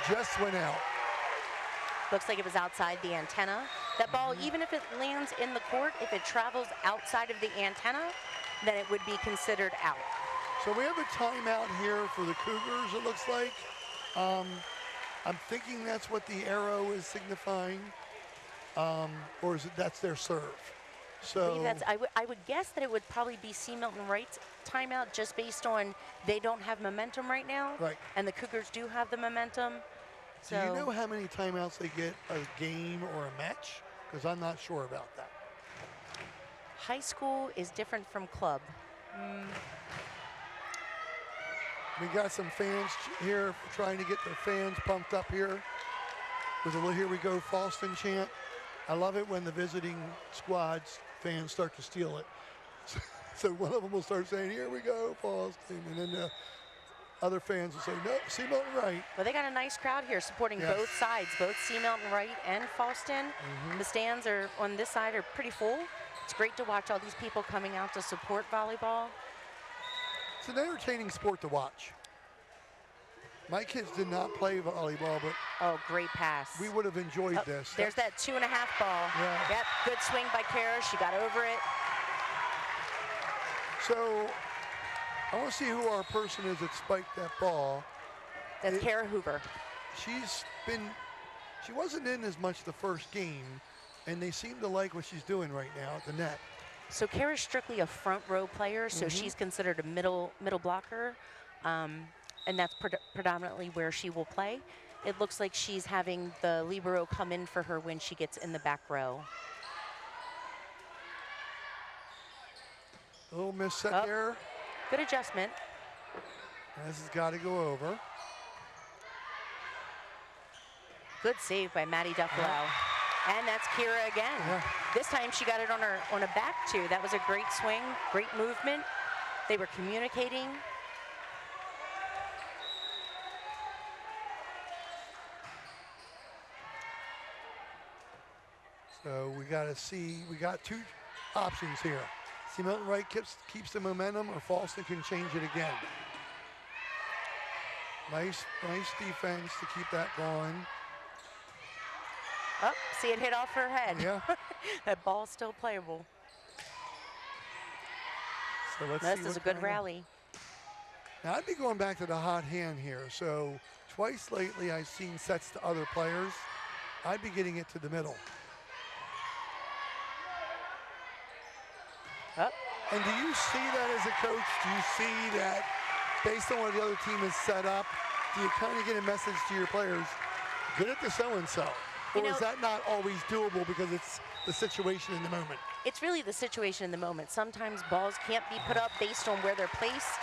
Just went out. Looks like it was outside the antenna. That ball, even if it lands in the court, if it travels outside of the antenna, then it would be considered out. So we have a timeout here for the Cougars, it looks like. I'm thinking that's what the arrow is signifying, or is it that's their serve? So I would guess that it would probably be C. Milton Wright's timeout, just based on they don't have momentum right now, and the Cougars do have the momentum. So do you know how many timeouts they get a game or a match? Because I'm not sure about that. High school is different from club. We got some fans here trying to get their fans pumped up here with a little "Here we go, Fallston" chant. I love it when the visiting squad's fans start to steal it. So one of them will start saying, "Here we go, Fallston," and then other fans will say, no, see Milton Wright. Well, they got a nice crowd here supporting Yes. both sides, both C. Milton Wright and Fallston. The stands are on this side are pretty full. It's great to watch all these people coming out to support volleyball. It's an entertaining sport to watch. My kids did not play volleyball, but Oh, great pass. we would have enjoyed this. There's that 2.5 ball. Yeah. Yep, good swing by Kara. She got over it. So I want to see who our person is that spiked that ball. That's Kara Hoover. She wasn't in as much the first game, and they seem to like what she's doing right now at the net. So Kara's strictly a front row player, so she's considered a middle blocker, and that's predominantly where she will play. It looks like she's having the libero come in for her when she gets in the back row. A little miss set Oh. there. Good adjustment. This has got to go over. Good save by Maddie Duffalo. And that's Kira again. Yeah. This time she got it on a back too. That was a great swing, great movement. They were communicating. So we got to see, we got two options here. See Milton Wright keeps the momentum, or Fallston can change it again. Nice defense to keep that going. Oh, see it hit off her head. Yeah. That ball's still playable. So let's This see is a what good kind of- rally. Now I'd be going back to the hot hand here. So twice lately I've seen sets to other players. I'd be getting it to the middle. Up. And do you see that as a coach? Do you see that based on what the other team has set up, do you kind of get a message to your players, good at the so-and-so? Or is that not always doable because it's the situation in the moment? It's really the situation in the moment. Sometimes balls can't be put up based on where they're placed.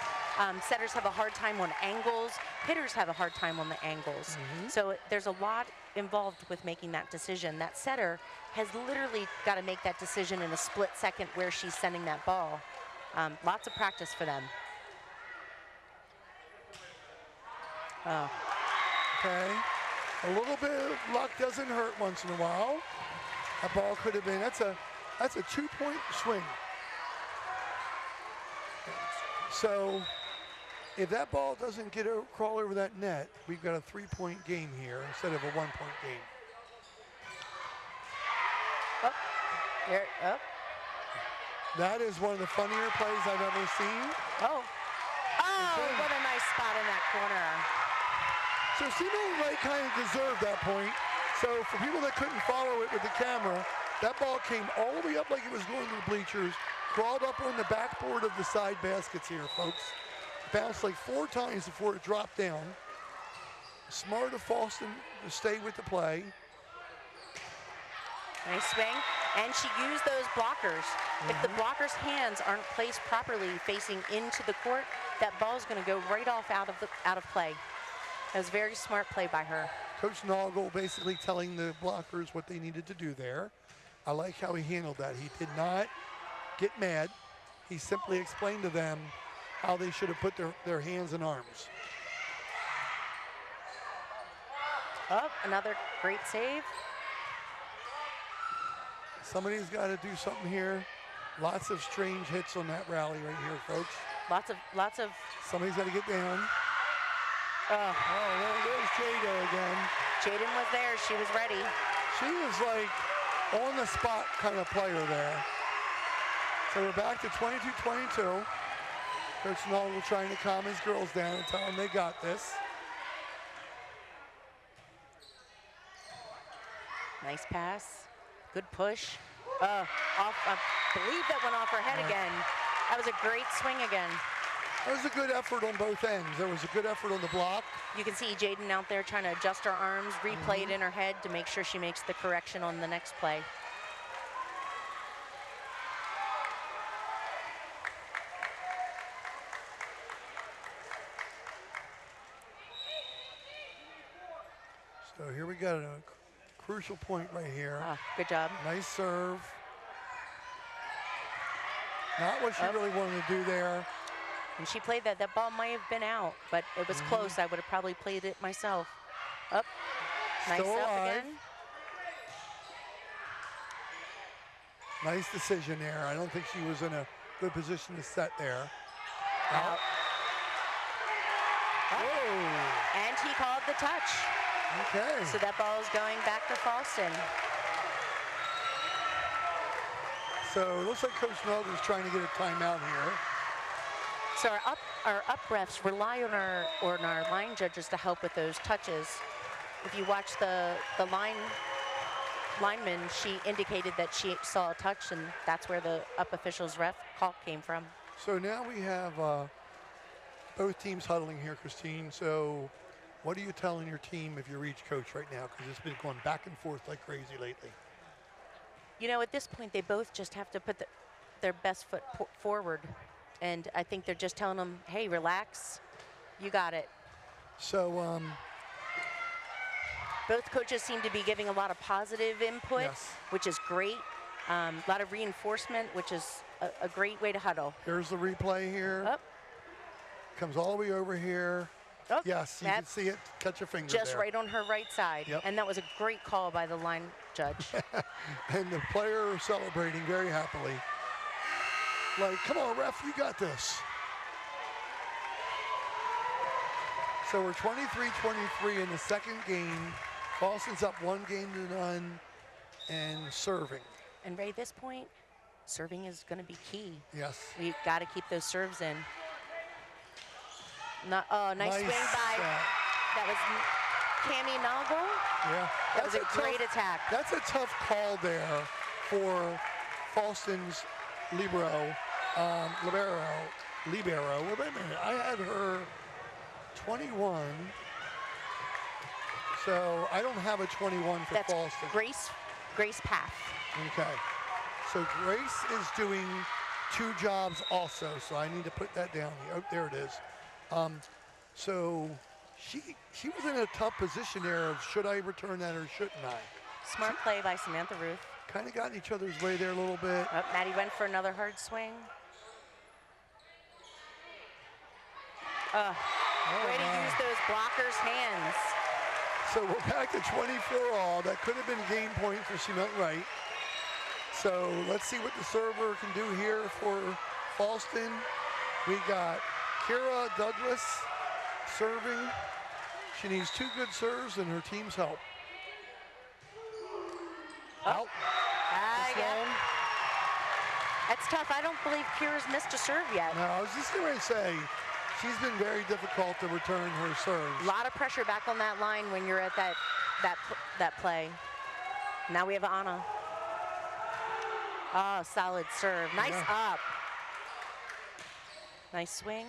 Setters have a hard time on angles. Hitters have a hard time on the angles. So there's a lot involved with making that decision. That setter has literally got to make that decision in a split second where she's sending that ball. Lots of practice for them. Oh. Okay. A little bit of luck doesn't hurt once in a while. That ball could have been, that's a 2-point swing. So if that ball doesn't crawl over that net, we've got a 3-point game here instead of a 1-point game. Up. There, up. That is one of the funnier plays I've ever seen. Oh. Oh, what a nice spot in that corner. So Milton Wright kind of deserved that point. So for people that couldn't follow it with the camera, that ball came all the way up like it was going to the bleachers, crawled up on the backboard of the side baskets here, folks. Bounced like 4 times before it dropped down. Smart of Fallston to stay with the play. Nice swing. And she used those blockers. If the blockers' hands aren't placed properly facing into the court, that ball's going to go right off out of play. That was very smart play by her. Coach Noggle basically telling the blockers what they needed to do there. I like how he handled that. He did not get mad. He simply explained to them how they should have put their hands and arms. Up, another great save. Somebody's got to do something here. Lots of strange hits on that rally right here, folks. Lots of. Somebody's got to get down. Oh, there's Jada again. Jaden was there. She was ready. She is like on the spot kind of player there. So we're back to 22-22. Coach Noggle trying to calm his girls down and tell them they got this. Nice pass. Good push. I believe that went off her head again. That was a great swing again. There was a good effort on both ends. There was a good effort on the block. You can see Jaden out there trying to adjust her arms, replay it in her head to make sure she makes the correction on the next play. So here we got a crucial point right here. Good job. Nice serve. Not what she really wanted to do there. And she played that. That ball might have been out, but it was close. I would have probably played it myself. Up. Nice Still up alive. again. Nice decision there. I don't think she was in a good position to set there. Out. Whoa. And he called the touch. Okay. So that ball is going back to Fallston. So it looks like Coach Melger is trying to get a timeout here. So our up refs rely on our line judges to help with those touches. If you watch the lineman, she indicated that she saw a touch, and that's where the up officials ref call came from. So now we have both teams huddling here, Christine. So what are you telling your team if you're each coach right now? Because it's been going back and forth like crazy lately. You know, at this point, they both just have to put their best foot forward. And I think they're just telling them, hey, relax, you got it. So both coaches seem to be giving a lot of positive input, Yes. which is great. A lot of reinforcement, which is a great way to huddle. here's the replay here. Up, Comes all the way over here. up. Yes, you can see it. Catch your finger Just there. right on her right side. Yep. And that was a great call by the line judge. And the player celebrating very happily. Like, come on, ref, you got this. So we're 23-23 in the second game. Fallston's up 1-0 and serving. And Ray, this point, serving is going to be key. Yes. We've got to keep those serves in. Nice swing by, that was Cami Noggle. Yeah. That was a great attack. That's a tough call there for Fallston's libero. Wait a minute, I had her 21. So I don't have a 21 for That's Fallston. Grace Path. Okay. So Grace is doing 2 jobs also, so I need to put that down here. Oh, there it is. So she was in a tough position there of should I return that or shouldn't I? Smart play by Samantha Ruth. Kind of got in each other's way there a little bit. Maddie went for another hard swing. Way to use those blockers' hands. So we're back to 24 all. That could have been a game point for Milton Wright. So let's see what the server can do here for Fallston. We got Kira Douglas serving. She needs 2 good serves and her team's help. Out. Yeah. That's tough. I don't believe Kira's missed a serve yet. No, I was just going to say, she's been very difficult to return her serves. A lot of pressure back on that line when you're at that play. Now we have Anna. Oh, solid serve. Nice up. Nice swing.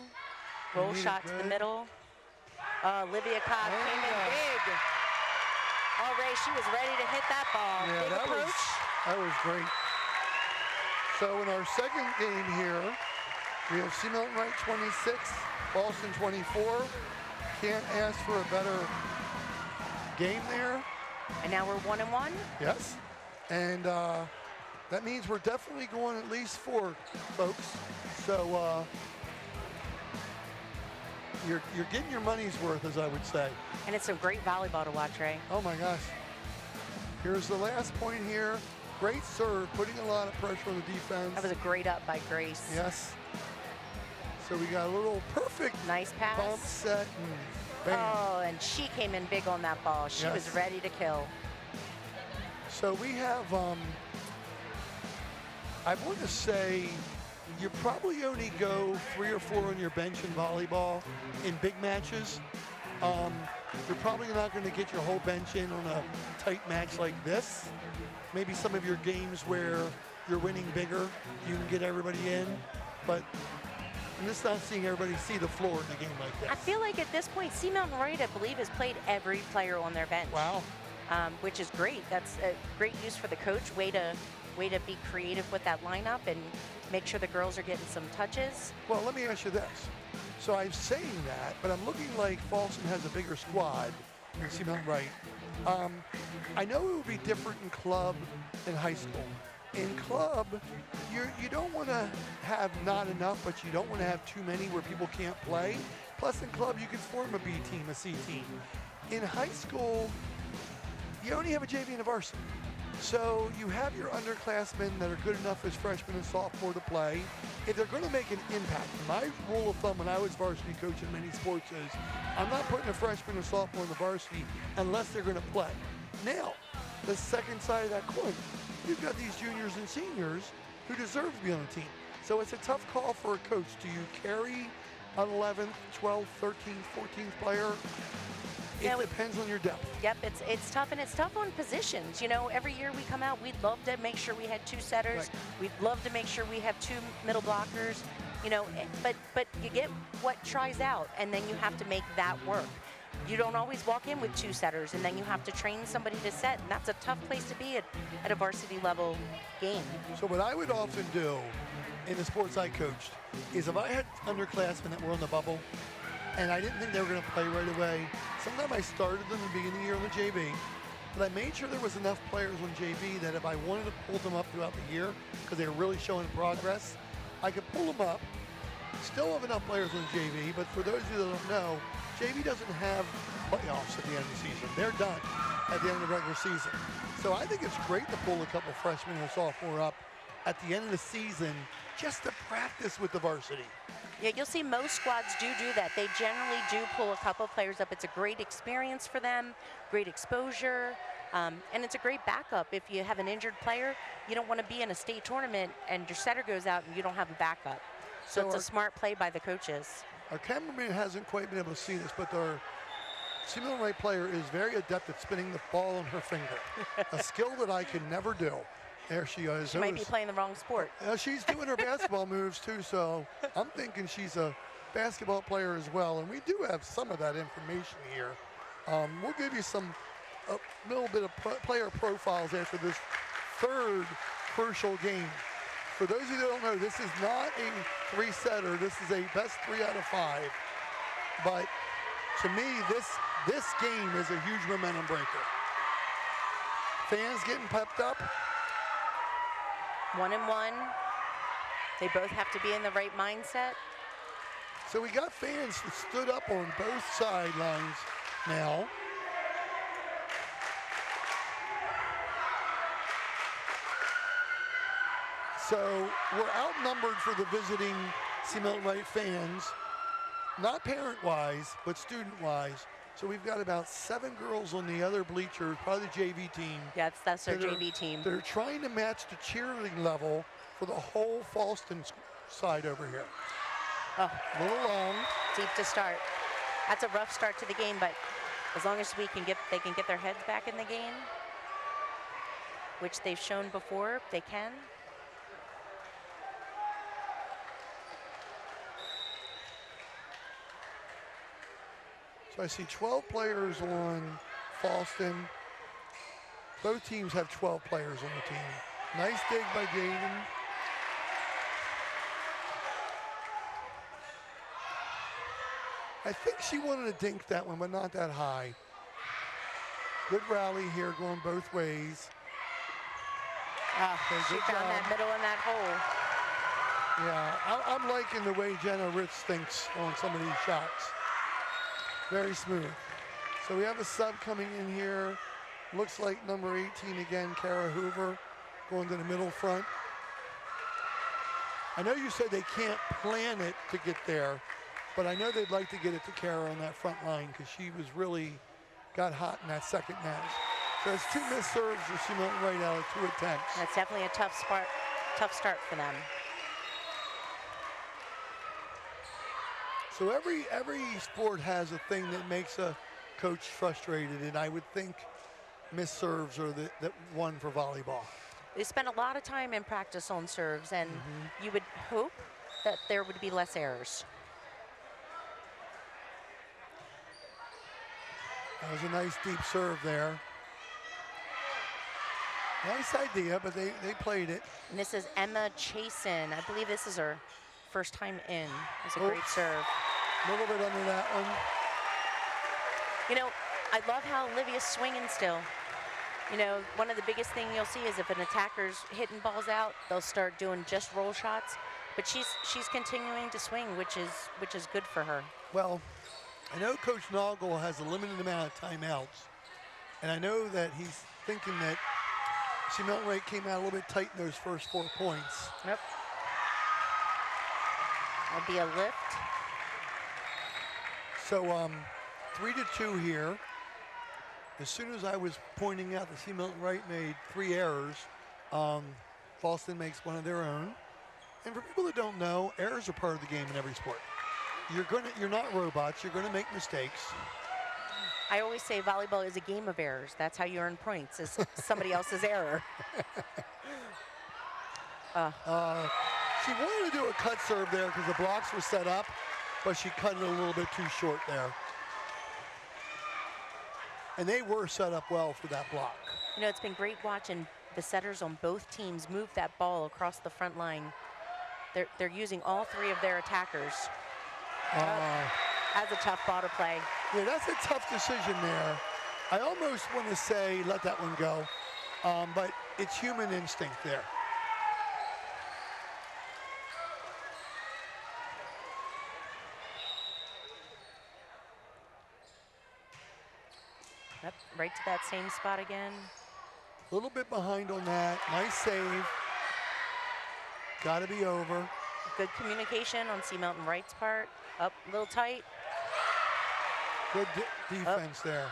Roll shot to the middle. Olivia Cobb came in big. Oh, Ray, she was ready to hit that ball. Yeah, big approach. that was great. So in our second game here, we have Milton Wright 26, Fallston 24. Can't ask for a better game there. And now we're 1-1. Yes. And that means we're definitely going at least 4, folks. So you're getting your money's worth, as I would say. And it's some great volleyball to watch, Ray. Oh my gosh. Here's the last point here. Great serve, putting a lot of pressure on the defense. That was a great up by Grace. Yes. So we got a little perfect Nice pass. bump set and bang. Oh, and she came in big on that ball. She was Yes. ready to kill. So we have, I want to say, you probably only go 3 or 4 on your bench in volleyball in big matches. You're probably not going to get your whole bench in on a tight match like this. Maybe some of your games where you're winning bigger, you can get everybody in. But I'm just not seeing everybody see the floor in a game like this. I feel like at this point, Milton Wright, I believe, has played every player on their bench. Wow. Which is great. That's a great use for the coach. Way to be creative with that lineup and make sure the girls are getting some touches. Well, let me ask you this. So I'm saying that, but I'm looking like Fallston has a bigger squad than Milton Wright. I know it would be different in club and high school, In club, you don't want to have not enough, but you don't want to have too many where people can't play. Plus, in club, you can form a B team, a C team. In high school, you only have a JV and a varsity. So you have your underclassmen that are good enough as freshmen and sophomore to play. If they're going to make an impact, my rule of thumb when I was varsity coach in many sports is I'm not putting a freshman or sophomore in the varsity unless they're going to play. Now, the second side of that coin, you've got these juniors and seniors who deserve to be on the team. So it's a tough call for a coach. Do you carry an 11th, 12th, 13th, 14th player? It depends on your depth. Yep, it's tough, and it's tough on positions. You know, every year we come out, we'd love to make sure we had 2 setters. Right. We'd love to make sure we have 2 middle blockers. You know, but you get what tries out, and then you have to make that work. You don't always walk in with 2 setters, and then you have to train somebody to set, and that's a tough place to be at a varsity level game. So what I would often do in the sports I coached is if I had underclassmen that were on the bubble, and I didn't think they were going to play right away, sometimes I started them in the beginning of the year on the JV, but I made sure there was enough players on JV that if I wanted to pull them up throughout the year, because they were really showing progress, I could pull them up, still have enough players on JV, but for those of you that don't know, JV doesn't have playoffs at the end of the season. They're done at the end of the regular season. So I think it's great to pull a couple freshmen and sophomore up at the end of the season just to practice with the varsity. Yeah, you'll see most squads do that. They generally do pull a couple players up. It's a great experience for them, great exposure, and it's a great backup. If you have an injured player, you don't want to be in a state tournament and your setter goes out and you don't have a backup. So it's a smart play by the coaches. Our cameraman hasn't quite been able to see this, but our Milton Wright player is very adept at spinning the ball on her finger, a skill that I could never do. There she is. She might be playing the wrong sport. She's doing her basketball moves too, so I'm thinking she's a basketball player as well. And we do have some of that information here. We'll give you a little bit of player profiles after this third crucial game. For those of you that don't know, this is not a 3-setter. This is a best 3 out of 5. But to me, this game is a huge momentum breaker. Fans getting pepped up. 1-1. They both have to be in the right mindset. So we got fans that stood up on both sidelines now. So we're outnumbered for the visiting Milton Wright fans, not parent-wise, but student-wise. So we've got about 7 girls on the other bleachers, probably the JV team. Yeah, that's our JV team. They're trying to match the cheerleading level for the whole Fallston side over here. Oh, a little long. Deep to start. That's a rough start to the game, but as long as they can get their heads back in the game, which they've shown before, they can. So I see 12 players on Fallston. Both teams have 12 players on the team. Nice dig by Jaden. I think she wanted to dink that one, but not that high. Good rally here going both ways. She found that middle in that hole. Yeah, I'm liking the way Jenna Ritz thinks on some of these shots. Very smooth. So we have a sub coming in here. Looks like number 18 again, Kara Hoover, going to the middle front. I know you said they can't plan it to get there, but I know they'd like to get it to Kara on that front line because she was really got hot in that second match. So it's 2 missed serves for Milton Wright out of 2 attempts. That's definitely a tough start for them. So every sport has a thing that makes a coach frustrated, and I would think missed serves are the one for volleyball. They spend a lot of time in practice on serves, and you would hope that there would be less errors. That was a nice deep serve there. Nice idea, but they played it. And this is Emma Chasen. I believe this is her first time in. It's a great serve. A little bit under that one. You know, I love how Olivia's swinging still. You know, one of the biggest thing you'll see is if an attacker's hitting balls out, they'll start doing just roll shots. But she's continuing to swing, which is good for her. Well, I know Coach Noggle has a limited amount of timeouts, and I know that he's thinking that Milton Wright came out a little bit tight in those first 4 points. Yep. That'll be a lift. So 3-2 here. As soon as I was pointing out that Milton Wright made 3 errors, Fallston makes one of their own. And for people that don't know, errors are part of the game in every sport. You're not robots. You're gonna make mistakes. I always say volleyball is a game of errors. That's how you earn points, is somebody else's error. She wanted to do a cut serve there because the blocks were set up, but she cut it a little bit too short there. And they were set up well for that block. You know, it's been great watching the setters on both teams move that ball across the front line. They're using all 3 of their attackers. That's a tough ball to play. Yeah, that's a tough decision there. I almost want to say let that one go, but it's human instinct there. Yep, right to that same spot again. A little bit behind on that. Nice save. Got to be over. Good communication on Milton Wright's part. Up, a little tight. Good defense there.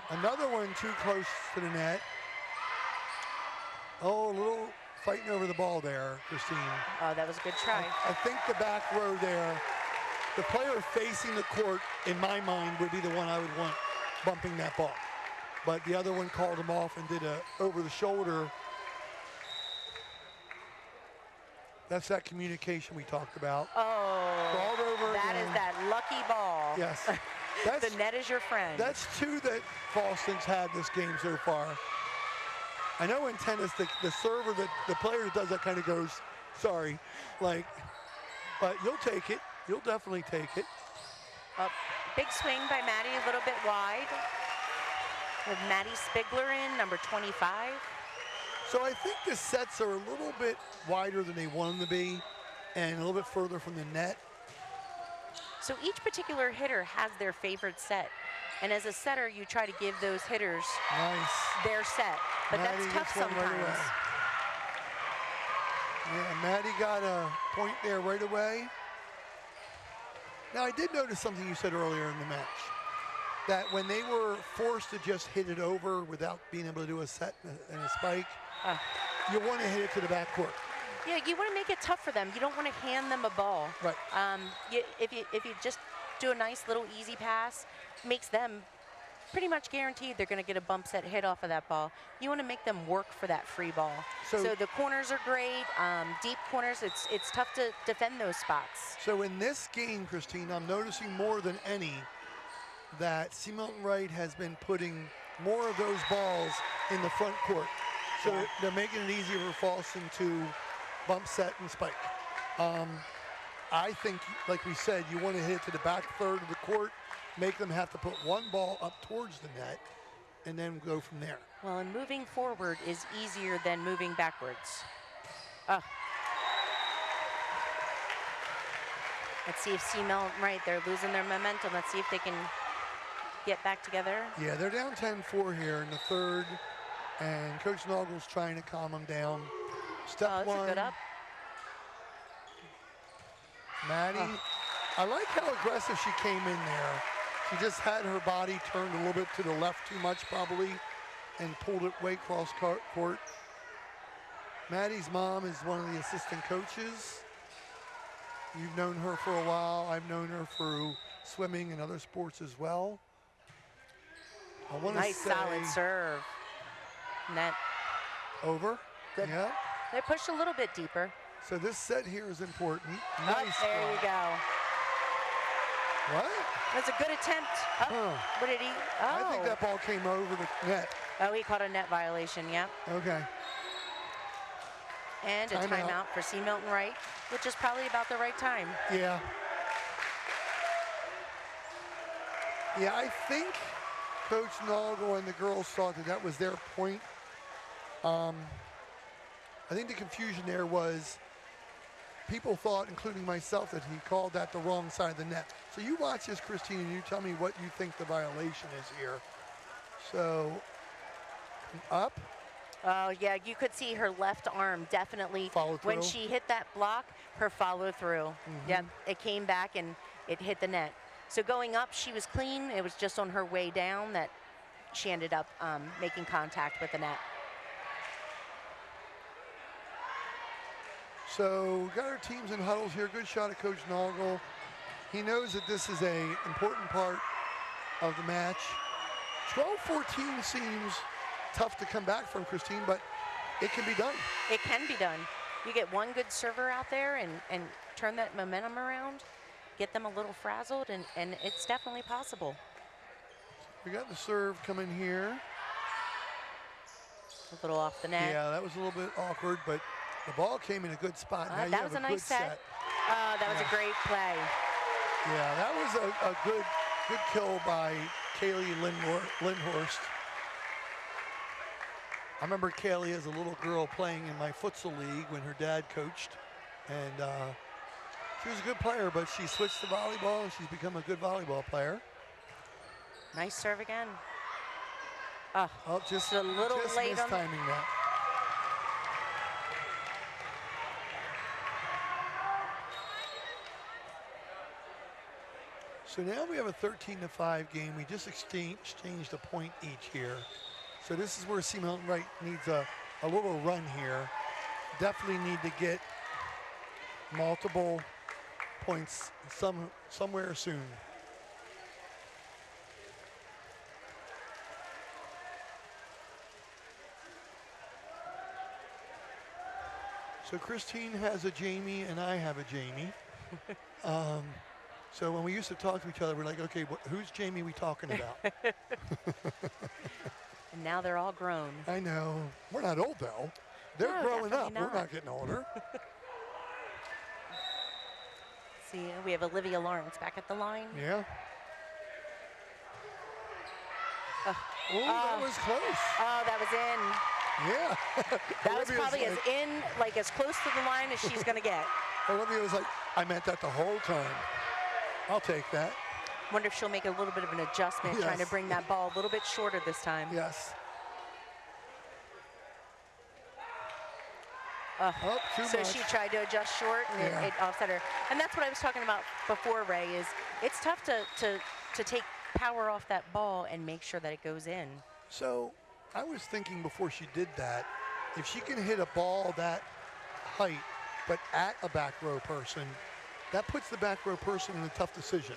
Another one too close to the net. Oh, a little fighting over the ball there, Christine. Oh, that was a good try. I think the back row there, the player facing the court, in my mind, would be the one I would want bumping that ball. But the other one called him off and did a over the shoulder. That's that communication we talked about. Oh, called over that again. is that lucky ball. Yes. The net is your friend. That's 2 that Fallston's had this game so far. I know in tennis, the server, the player that does that kind of goes, sorry, like, but you'll take it. You'll definitely take it. Big swing by Maddie, a little bit wide. With Maddie Spigler in, number 25. So I think the sets are a little bit wider than they want them to be and a little bit further from the net. So each particular hitter has their favorite set. And as a setter, you try to give those hitters their set. But Maddie that's tough gets one right sometimes. away. Yeah, Maddie got a point there right away. Now, I did notice something you said earlier in the match, that when they were forced to just hit it over without being able to do a set and a spike, you want to hit it to the backcourt. Yeah, you want to make it tough for them. You don't want to hand them a ball. Right. If you just do a nice little easy pass, makes them pretty much guaranteed they're going to get a bump set hit off of that ball. You want to make them work for that free ball. So the corners are great. Deep corners, it's tough to defend those spots. So in this game, Christine, I'm noticing more than any that Milton Wright has been putting more of those balls in the front court. So they're making it easier for Fallston to bump set and spike. I think, like we said, you want to hit it to the back third of the court, make them have to put one ball up towards the net, and then go from there. Well, and moving forward is easier than moving backwards. Let's see if Milton Wright, they're losing their momentum. Let's see if they can get back together. Yeah, they're down 10-4 here in the third, and Coach Noggle's trying to calm them down. Step one. That's a good up. Maddie, I like how aggressive she came in there. She just had her body turned a little bit to the left too much probably and pulled it way across court. Maddie's mom is one of the assistant coaches. You've known her for a while. I've known her through swimming and other sports as well. I want to nice say solid serve. Net. Over. Good. Yeah. They pushed a little bit deeper. So this set here is important. Up, Nice. there you go. What? That's a good attempt. What did he? Oh. I think that ball came over the net. Oh, he caught a net violation, yep. Okay. And a timeout for Milton Wright, which is probably about the right time. Yeah. Yeah, I think Coach Noggle and the girls thought that was their point I think the confusion there was people thought, including myself, that he called that the wrong side of the net. So you watch this, Christine, and you tell me what you think the violation is here. So, up. Oh, yeah, you could see her left arm definitely. Follow through. When she hit that block, her follow through. Yep, it came back and it hit the net. So going up, she was clean. It was just on her way down that she ended up making contact with the net. So got our teams in huddles here. Good shot at Coach Noggle. He knows that this is an important part of the match. 12-14 seems tough to come back from, Christine, but it can be done. It can be done. You get one good server out there and turn that momentum around, get them a little frazzled, and it's definitely possible. We got the serve coming here. A little off the net. Yeah, that was a little bit awkward, but the ball came in a good spot. Now That was a nice set. That was a great play. Yeah, that was a good kill by Kaylee Lindhorst. I remember Kaylee as a little girl playing in my futsal league when her dad coached, and she was a good player, but she switched to volleyball and she's become a good volleyball player. Nice serve again. Just a little just late on mistiming that. So now we have a 13-5 game. We just exchanged a point each here. So this is where C. Milton Wright needs a little run here. Definitely need to get multiple points somewhere soon. So Christine has a Jamie and I have a Jamie. So when we used to talk to each other, we're like, okay, who's Jamie we talking about? And now they're all grown. I know. We're not old, though. They're No, growing up. definitely We're not getting older. See, we have Olivia Lawrence back at the line. Yeah. That was close. Oh, that was in. Yeah. That was probably as close to the line as she's going to get. Olivia was like, I meant that the whole time. I'll take that. Wonder if she'll make a little bit of an adjustment, Yes. trying to bring that ball a little bit shorter this time. Yes. Too So much. she tried to adjust short, and Yeah. it offset her. And that's what I was talking about before, Ray, is it's tough to take power off that ball and make sure that it goes in. So I was thinking before she did that, if she can hit a ball that height, but at a back row person, that puts the back row person in a tough decision.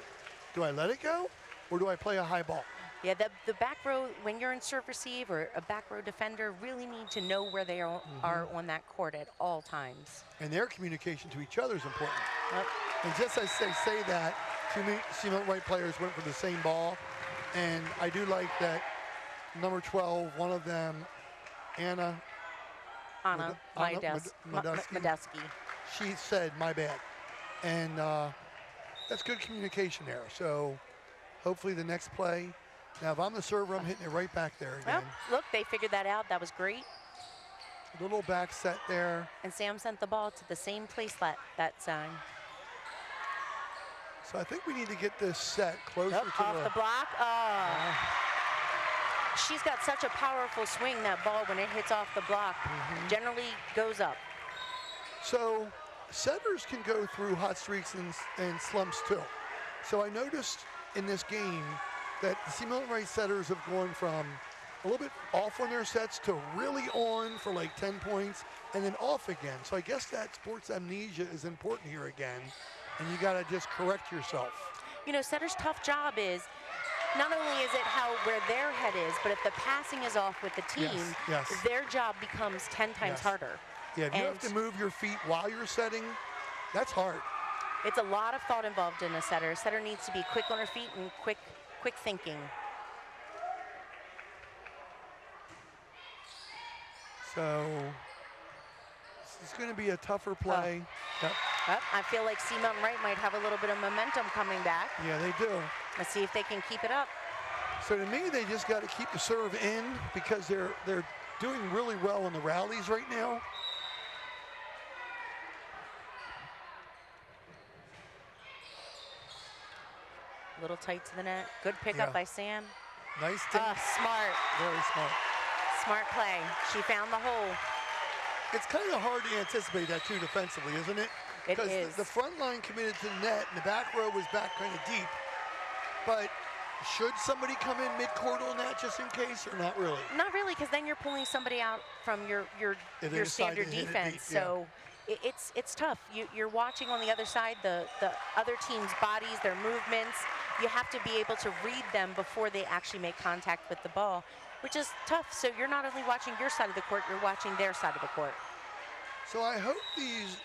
Do I let it go, or do I play a high ball? Yeah, the back row, when you're in serve receive or a back row defender, really need to know where they are on that court at all times. And their communication to each other is important. Yep. And just as they say that, two C. Milton Wright players went for the same ball. And I do like that number 12, one of them, Anna Madusky. She said, my bad. And that's good communication there. So hopefully the next play. Now, if I'm the server, I'm hitting it right back there again. Well, look, they figured that out. That was great. A little back set there. And Sam sent the ball to the same place that time. So I think we need to get this set closer to off the block. She's got such a powerful swing, that ball, when it hits off the block, generally goes up. So setters can go through hot streaks and slumps too. So I noticed in this game that the C. Milton Wright setters have gone from a little bit off on their sets to really on for like 10 points and then off again. So I guess that sports amnesia is important here again, and you got to just correct yourself. You know, setters' tough job is not only is it where their head is, but if the passing is off with the team, Yes. their job becomes 10 times harder. Yeah, if you have to move your feet while you're setting, that's hard. It's a lot of thought involved in a setter. A setter needs to be quick on her feet and quick thinking. So this is going to be a tougher play. I feel like C. Milton Wright might have a little bit of momentum coming back. Yeah, they do. Let's see if they can keep it up. So to me, they just got to keep the serve in because they're doing really well in the rallies right now. A little tight to the net. Good pickup Yeah. by Sam. Nice thing. Smart. Very smart. Smart play. She found the hole. It's kind of hard to anticipate that too defensively, isn't it? It Because is. the front line committed to the net and the back row was back kind of deep. But should somebody come in mid-court on that just in case, or not really? Not really, because then you're pulling somebody out from your They decide standard to hit it defense. deep, yeah. So it's tough. You're watching on the other side the other team's bodies, their movements. You have to be able to read them before they actually make contact with the ball, which is tough. So you're not only watching your side of the court, you're watching their side of the court. So I hope these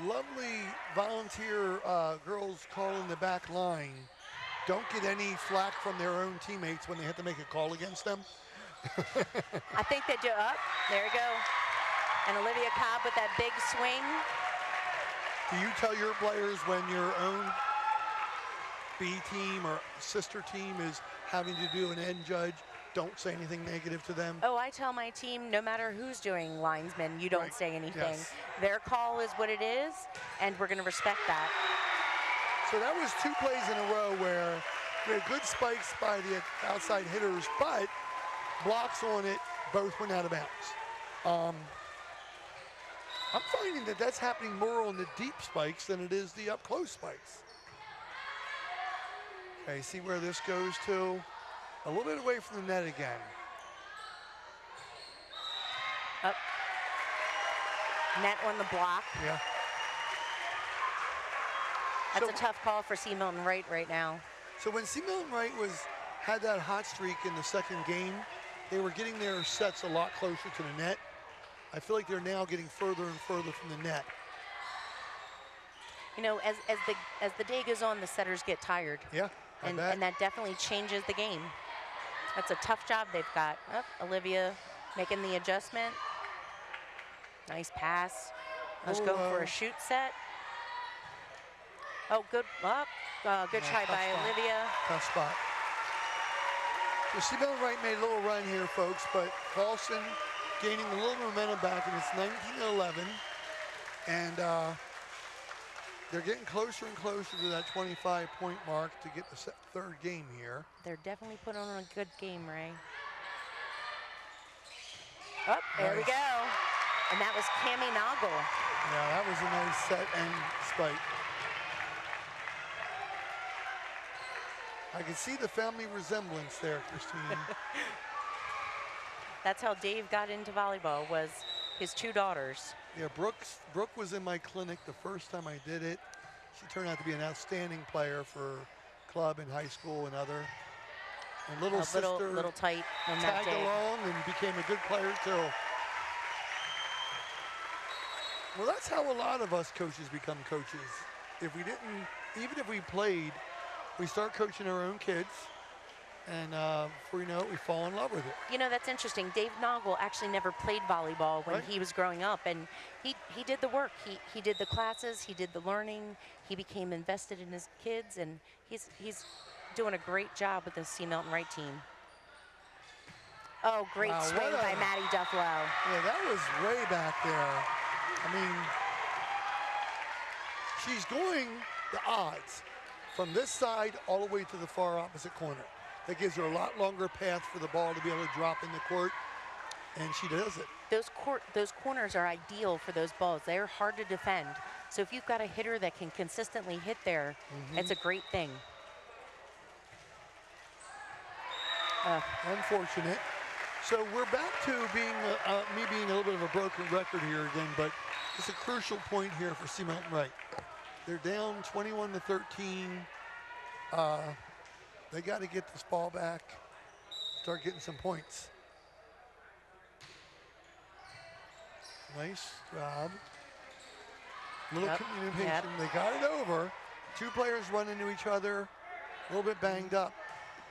lovely volunteer girls calling the back line don't get any flack from their own teammates when they have to make a call against them. I think they do. Up. There you go. And Olivia Cobb with that big swing. Do you tell your players when your own B team or sister team is having to do an end judge, don't say anything negative to them? Oh, I tell my team, no matter who's doing linesmen, you don't Right. say anything. Yes. Their call is what it is, and we're going to respect that. So that was 2 plays in a row where we had good spikes by the outside hitters, but blocks on it, both went out of bounds. I'm finding that that's happening more on the deep spikes than it is the up-close spikes. Okay, see where this goes to? A little bit away from the net again. Up. Net on the block. Yeah. That's So- a tough call for C. Milton Wright right now. So when C. Milton Wright had that hot streak in the second game, they were getting their sets a lot closer to the net. I feel like they're now getting further and further from the net. You know, as the day goes on, the setters get tired, Yeah, I bet. and that definitely changes the game. That's a tough job they've got. Oh, Olivia making the adjustment. Nice pass. Let's go for a shoot set. Oh, good. Good try tough by spot. Olivia. Tough spot. So C. Milton Wright made a little run here, folks, but Fallston gaining a little momentum back, and it's 19-11. And they're getting closer and closer to that 25-point mark to get the third game here. They're definitely putting on a good game, Ray. Oh, there we Nice. go. And that was Cammie Noggle. Yeah, that was a nice set and spike. I can see the family resemblance there, Christine. That's how Dave got into volleyball, was his 2 daughters. Yeah, Brooke was in my clinic the first time I did it. She turned out to be an outstanding player for club and high school and other. And little sister Little tight on that tagged day. along and became a good player too. Well, that's how a lot of us coaches become coaches. If we didn't, even if we played, we start coaching our own kids, and before you know it, we fall in love with it. You know, that's interesting. Dave Noggle actually never played volleyball when Right. he was growing up, and he did the work. He did the classes, he did the learning, he became invested in his kids, and he's doing a great job with the C. Milton Wright team. Oh, great Wow, swing what by a- Maddie Dufflow. Yeah, that was way back there. I mean, she's going the odds from this side all the way to the far opposite corner. That gives her a lot longer path for the ball to be able to drop in the court, and she does it. Those corners are ideal for those balls. They're hard to defend. So if you've got a hitter that can consistently hit there, it's a great thing. Unfortunate. So we're back to being me being a little bit of a broken record here again, but it's a crucial point here for C. Milton Wright. They're down 21-13. They got to get this ball back, start getting some points. Nice job. Little Yep, communication. yep. They got it over. 2 players run into each other, a little bit banged up.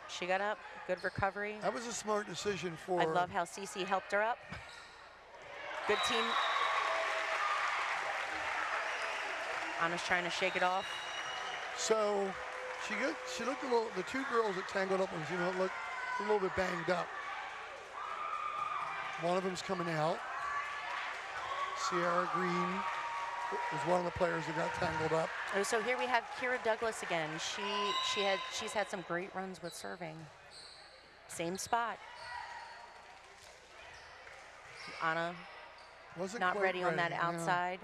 She got up, good recovery. That was a smart decision for. I love how Cece helped her up. Good team. Anna's trying to shake it off. So she looked a little. The 2 girls that tangled up on Gino looked a little bit banged up. One of them's coming out. Sierra Green was one of the players that got tangled up. Oh, so here we have Kira Douglas again. She's had some great runs with serving. Same spot. Anna Wasn't not quite ready on that yeah. outside.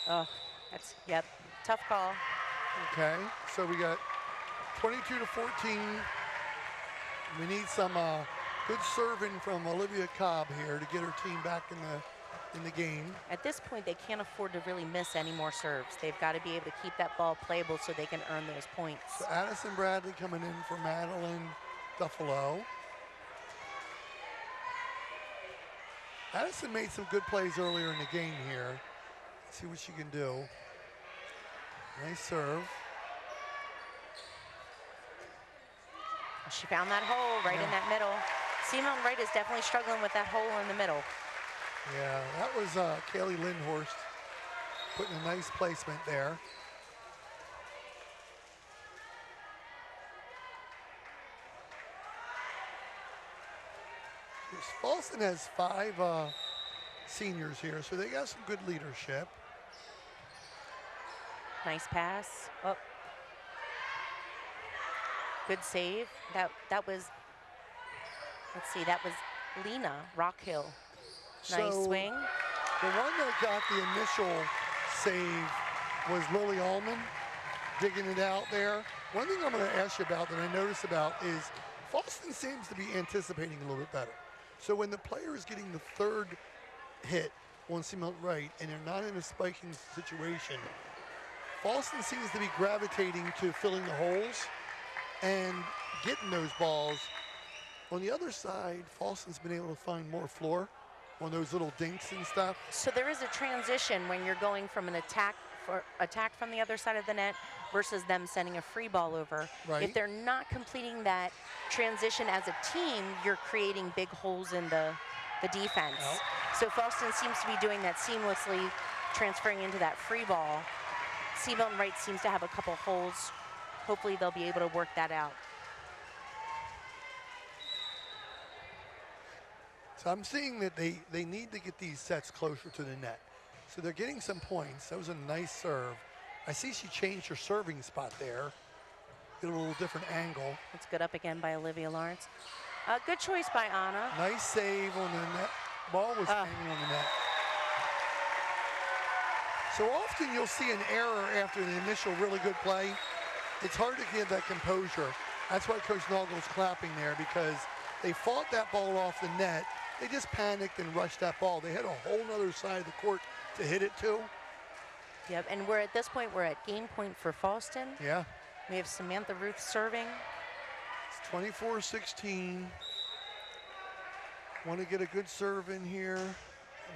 Oh, that's, yep, tough call. Okay, so we got 22 to 14. We need some good serving from Olivia Cobb here to get her team back in the game. At this point, they can't afford to really miss any more serves. They've got to be able to keep that ball playable so they can earn those points. So Addison Bradley coming in for Madeline Duffalo. Addison made some good plays earlier in the game here. Let's see what she can do. Nice serve. She found that hole right in that middle. Milton Wright is definitely struggling with that hole in the middle. Yeah, that was Kaylee Lindhorst putting a nice placement there. Fallston has 5 seniors here, so they got some good leadership. Nice pass. Oh. Good save. That was, let's see, that was Lena Rockhill. Nice So swing. The one that got the initial save was Lily Allman, digging it out there. One thing I'm going to ask you about that I noticed about is Fallston seems to be anticipating a little bit better. So when the player is getting the third hit on Milton Wright and they're not in a spiking situation, Fallston seems to be gravitating to filling the holes and getting those balls. On the other side, Fallston's been able to find more floor on those little dinks and stuff. So there is a transition when you're going from an attack from the other side of the net versus them sending a free ball over. Right. If they're not completing that transition as a team, you're creating big holes in the defense. Yep. So Fallston seems to be doing that seamlessly, transferring into that free ball. Milton Wright seems to have a couple holes. Hopefully they'll be able to work that out. So I'm seeing that they need to get these sets closer to the net. So they're getting some points. That was a nice serve. I see she changed her serving spot there. Get a little different angle. It's good up again by Olivia Lawrence. Good choice by Anna. Nice save on the net. Ball was hanging on the net. So often you'll see an error after the initial really good play. It's hard to get that composure. That's why Coach Nagel's clapping there, because they fought that ball off the net. They just panicked and rushed that ball. They had a whole other side of the court to hit it to. Yep, and we're at this point, we're at game point for Fallston. Yeah. We have Samantha Ruth serving. It's 24-16. Want to get a good serve in here.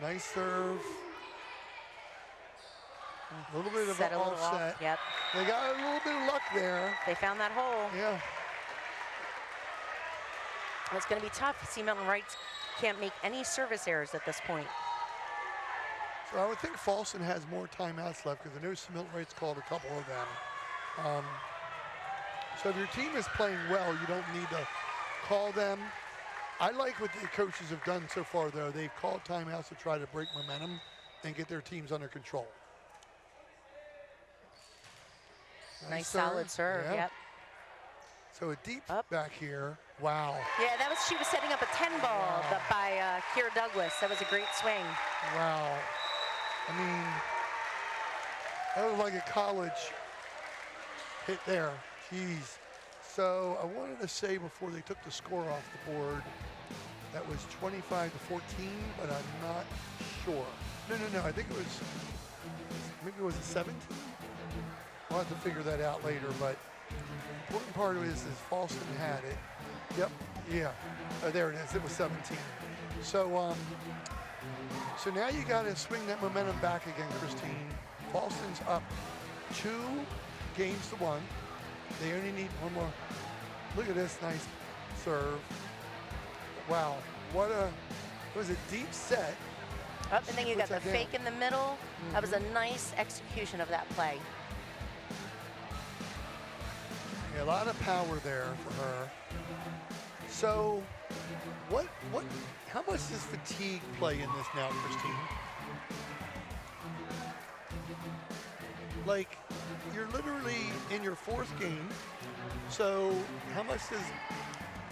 Nice serve. A little bit of an offset. Yep. They got a little bit of luck there. They found that hole. Yeah. It's going to be tough. Milton Wright can't make any service errors at this point. So I would think Fallston has more timeouts left, because I know Milton Wright's called a couple of them. So if your team is playing well, you don't need to call them. I like what the coaches have done so far, though. They've called timeouts to try to break momentum and get their teams under control. Nice solid serve, yeah. Yep. So a deep Up. back here. Wow. Yeah, she was setting up a 10 ball by Kira Douglas. That was a great swing. Wow. I mean, that was like a college hit there. Jeez. So I wanted to say before they took the score off the board, that was 25-14, but I'm not sure. No. I think it was, maybe it was a 17. I'll have to figure that out later, but the important part of it is Fallston had it. Yep, yeah, there it is, it was 17. So, so now you gotta swing that momentum back again, Christine. Fallston's up 2 games to 1. They only need one more. Look at this nice serve. Wow, it was a deep set. Up, and then you got the fake in the middle. That was a nice execution of that play. Yeah, a lot of power there for her. So, how much does fatigue play in this now, Christine? Like, you're literally in your fourth game, so how much does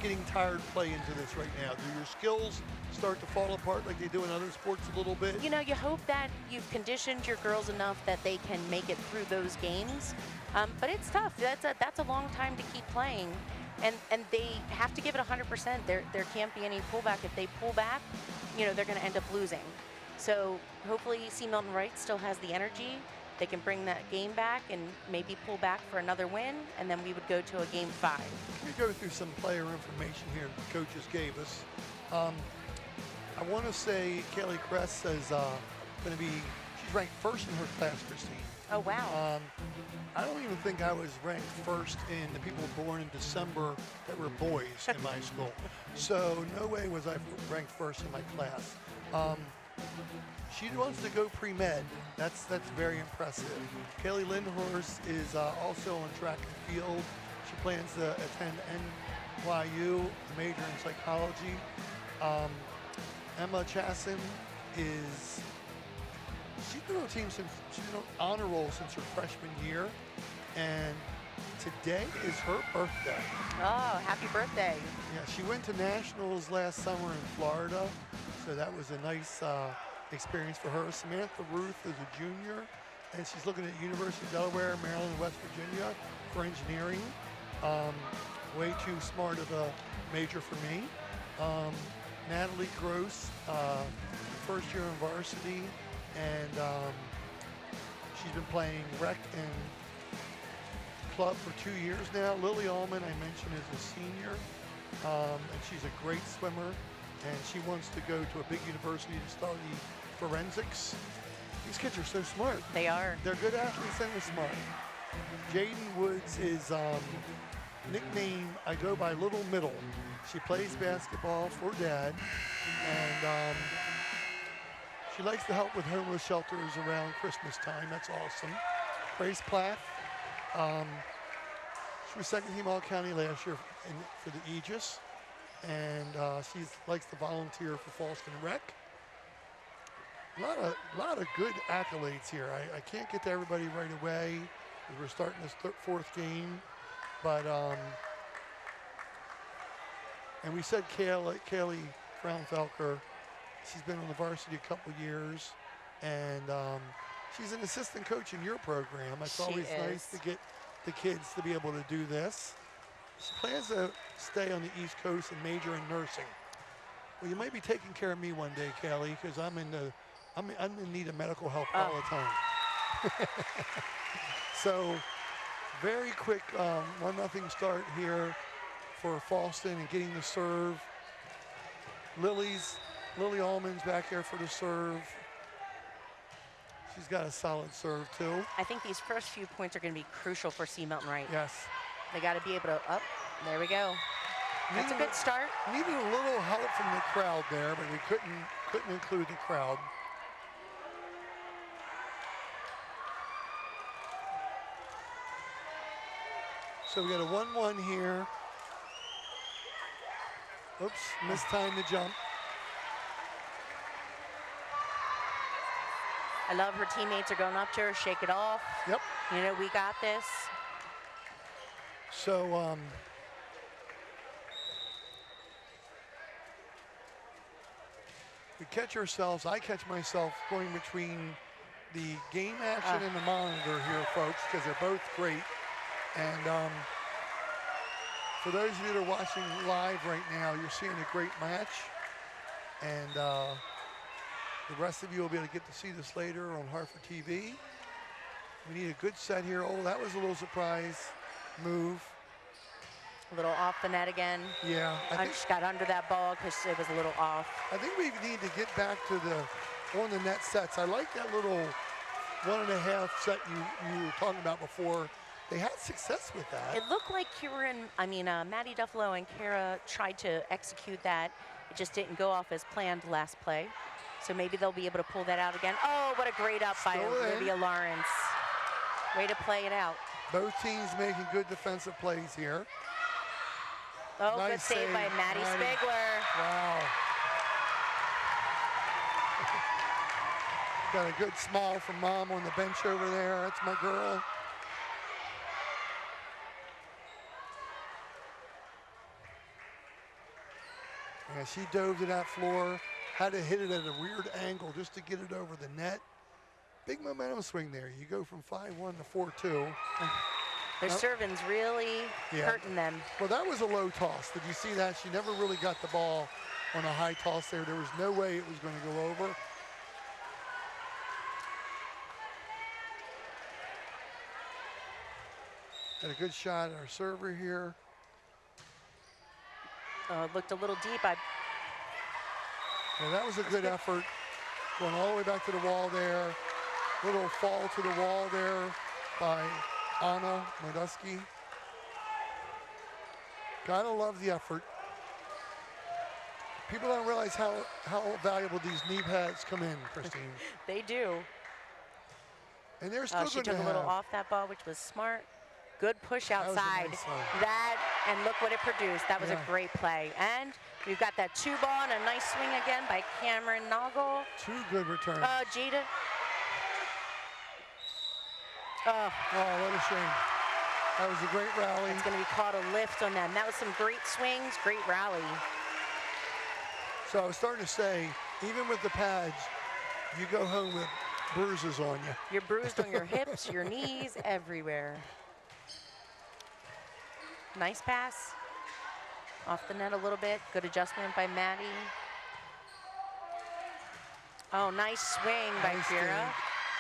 getting tired play into this right now? Do your skills start to fall apart like they do in other sports a little bit? You know, you hope that you've conditioned your girls enough that they can make it through those games. But it's tough. That's a long time to keep playing. And they have to give it 100%. There can't be any pullback. If they pull back, you know, they're going to end up losing. So hopefully C. Milton Wright still has the energy. They can bring that game back and maybe pull back for another win, and then we would go to a game 5. Let me go through some player information here the coaches gave us. I want to say Kaylee Kress is going to be, she's ranked first in her class, Christine. Oh, wow. I don't even think I was ranked first in the people born in December that were boys in my school. So no way was I ranked first in my class. She wants to go pre-med. That's very impressive. Kaylee Lindhorst is also on track and field. She plans to attend NYU, a major in psychology. Emma Chasson she's been on the team since she's been on honor roll since her freshman year, and today is her birthday. Oh, happy birthday. Yeah, she went to nationals last summer in Florida, so that was a nice experience for her. Samantha Ruth is a junior, and she's looking at University of Delaware, Maryland, and West Virginia for engineering. Way too smart of a major for me. Natalie Gross, first year in varsity, and she's been playing rec and club for 2 years now. Lily Allman, I mentioned, is a senior, and she's a great swimmer, and she wants to go to a big university to study forensics. These kids are so smart. They are. They're good athletes and they're smart. Jaden Woods is nickname, I go by Little Middle. She plays basketball for Dad, and she likes to help with homeless shelters around Christmas time. That's awesome. Grace Plath, she was second team All-County last year for the Aegis, and she likes to volunteer for Fallston Rec. A lot of good accolades here. I can't get to everybody right away. We're starting this fourth game, but and we said Kaylee Fraunfelker, she's been on the varsity a couple years, and she's an assistant coach in your program. It's always nice to get the kids to be able to do this. She plans to stay on the East Coast and major in nursing. Well, you might be taking care of me one day, Kaylee, because I'm in need of medical help all the time. So, very quick 1-0 start here for Fallston and getting the serve. Lily Allman's back there for the serve. She's got a solid serve too. I think these first few points are going to be crucial for C. Milton Wright. Yes. They got to be able to there we go. That's a good start. Needed a little help from the crowd there, but we couldn't include the crowd. So we got a 1-1 here. Oops, missed time to jump. I love her teammates are going up to her, shake it off. Yep. You know, we got this. So, we catch ourselves, I catch myself going between the game action and the monitor here, folks, because they're both great. And for those of you that are watching live right now, you're seeing a great match. And the rest of you will be able to get to see this later on Hartford TV. We need a good set here. Oh, that was a little surprise move. A little off the net again. Yeah. I just got under that ball because it was a little off. I think we need to get back to the on the net sets. I like that little 1.5 set you were talking about before. They had success with that. It looked like Maddie Duffalo and Kara tried to execute that. It just didn't go off as planned last play. So maybe they'll be able to pull that out again. Oh, what a great up by Olivia Lawrence. Way to play it out. Both teams making good defensive plays here. Oh, nice good save by Maddie Spigler. Wow. Got a good smile from Mom on the bench over there. That's my girl. Yeah, she dove to that floor, had to hit it at a weird angle just to get it over the net. Big momentum swing there. You go from 5-1 to 4-2. Their serving's really hurting them. Well, that was a low toss. Did you see that? She never really got the ball on a high toss there. There was no way it was going to go over. Had a good shot at our server here. It looked a little deep. Yeah, that was a good effort. Going all the way back to the wall there. Little fall to the wall there by Anna Modusky. Gotta love the effort. People don't realize how valuable these knee pads come in, Christine. They do. And they're still she going to took a little off that ball, which was smart. Good push outside. That, and look what it produced. That was a great play. And we've got that 2-ball and a nice swing again by Cameron Noggle. 2 good returns. Jada. Oh, what a shame. That was a great rally. It's going to be called a lift on them. That was some great swings, great rally. So I was starting to say, even with the pads, you go home with bruises on you. You're bruised on your hips, your knees, everywhere. Nice pass. Off the net a little bit. Good adjustment by Maddie. Oh, nice swing by Kira.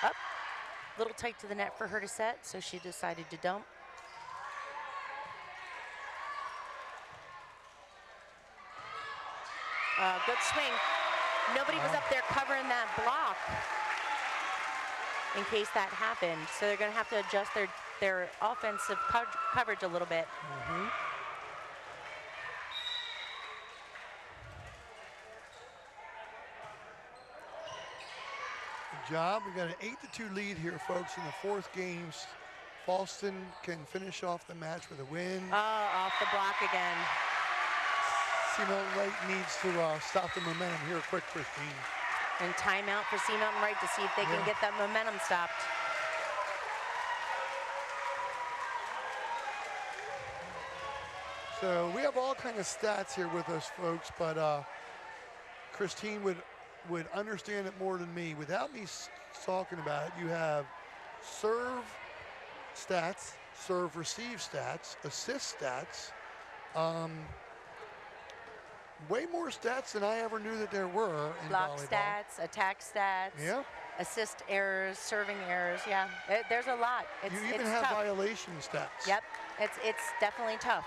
Up. Little tight to the net for her to set, so she decided to dump. Good swing. Nobody was up there covering that block in case that happened. So they're going to have to adjust their offensive coverage a little bit. Good job. We got an 8-2 lead here, folks, in the 4th game. Fallston can finish off the match with a win. Off the block again. Milton Wright needs to stop the momentum here quick, Christine. And timeout for Milton Wright to see if they can get that momentum stopped. So we have all kind of stats here with us, folks, but Christine would understand it more than me. Without me talking about it, you have serve stats, serve receive stats, assist stats, way more stats than I ever knew that there were in block volleyball. Stats, attack stats, assist errors, serving errors. Yeah, there's a lot. You even have violation stats. Yep, it's definitely tough.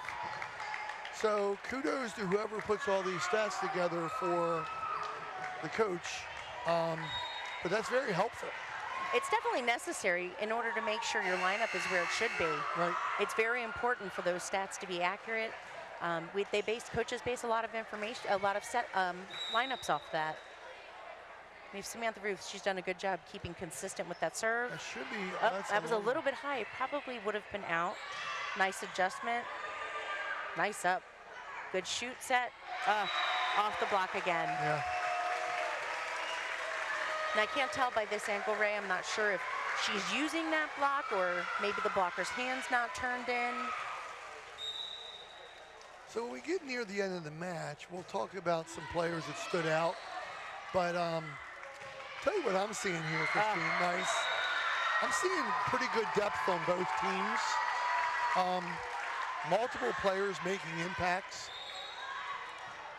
So kudos to whoever puts all these stats together for the coach, but that's very helpful. It's definitely necessary in order to make sure your lineup is where it should be. Right. It's very important for those stats to be accurate. Coaches base a lot of information, a lot of lineups off that. We have Samantha Ruth. She's done a good job keeping consistent with that serve. That should be. That was a little bit high. It probably would have been out. Nice adjustment. Nice up. Good shoot set. Off the block again. Yeah. And I can't tell by this angle, Ray. I'm not sure if she's using that block or maybe the blocker's hand's not turned in. So when we get near the end of the match, we'll talk about some players that stood out. But tell you what I'm seeing here, Christine. Nice. I'm seeing pretty good depth on both teams. Multiple players making impacts.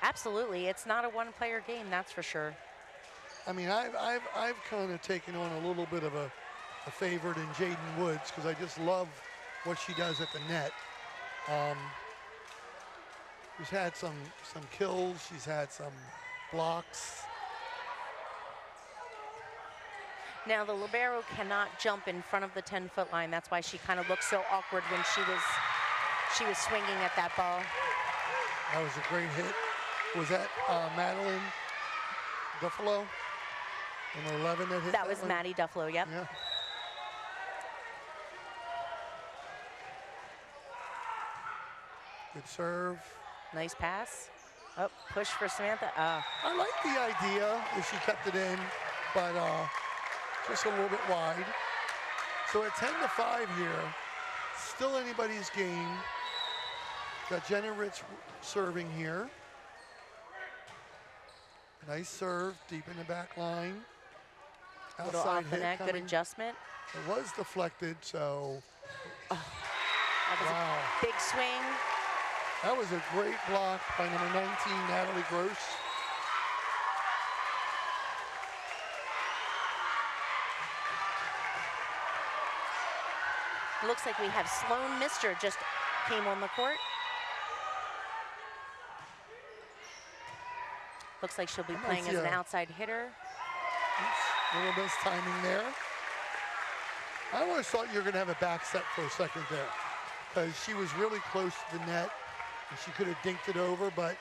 Absolutely, it's not a one-player game, that's for sure. I mean, I've kind of taken on a little bit of a favorite in Jaden Woods because I just love what she does at the net. She's had some kills. She's had some blocks. Now the libero cannot jump in front of the 10-foot line. That's why she kind of looked so awkward when she was swinging at that ball. That was a great hit. Was that Madeline Duffalo? Number 11 that hit that was Maddie Duffalo, yep. Yeah. Good serve. Nice pass. Oh, push for Samantha. I like the idea if she kept it in, but just a little bit wide. So at 10-5 here, still anybody's game. Got Jenna Ritz serving here. Nice serve, deep in the back line. Little Outside off the hit net, good coming. adjustment. It was deflected, so That was wow. a big swing. That was a great block by number 19, Natalie Gross. It looks like we have Sloan Mister just came on the court. Looks like she'll be might playing see as an a- outside hitter. Oops, a little mistiming there. I always thought you were going to have a back set for a second there because she was really close to the net and she could have dinked it over, but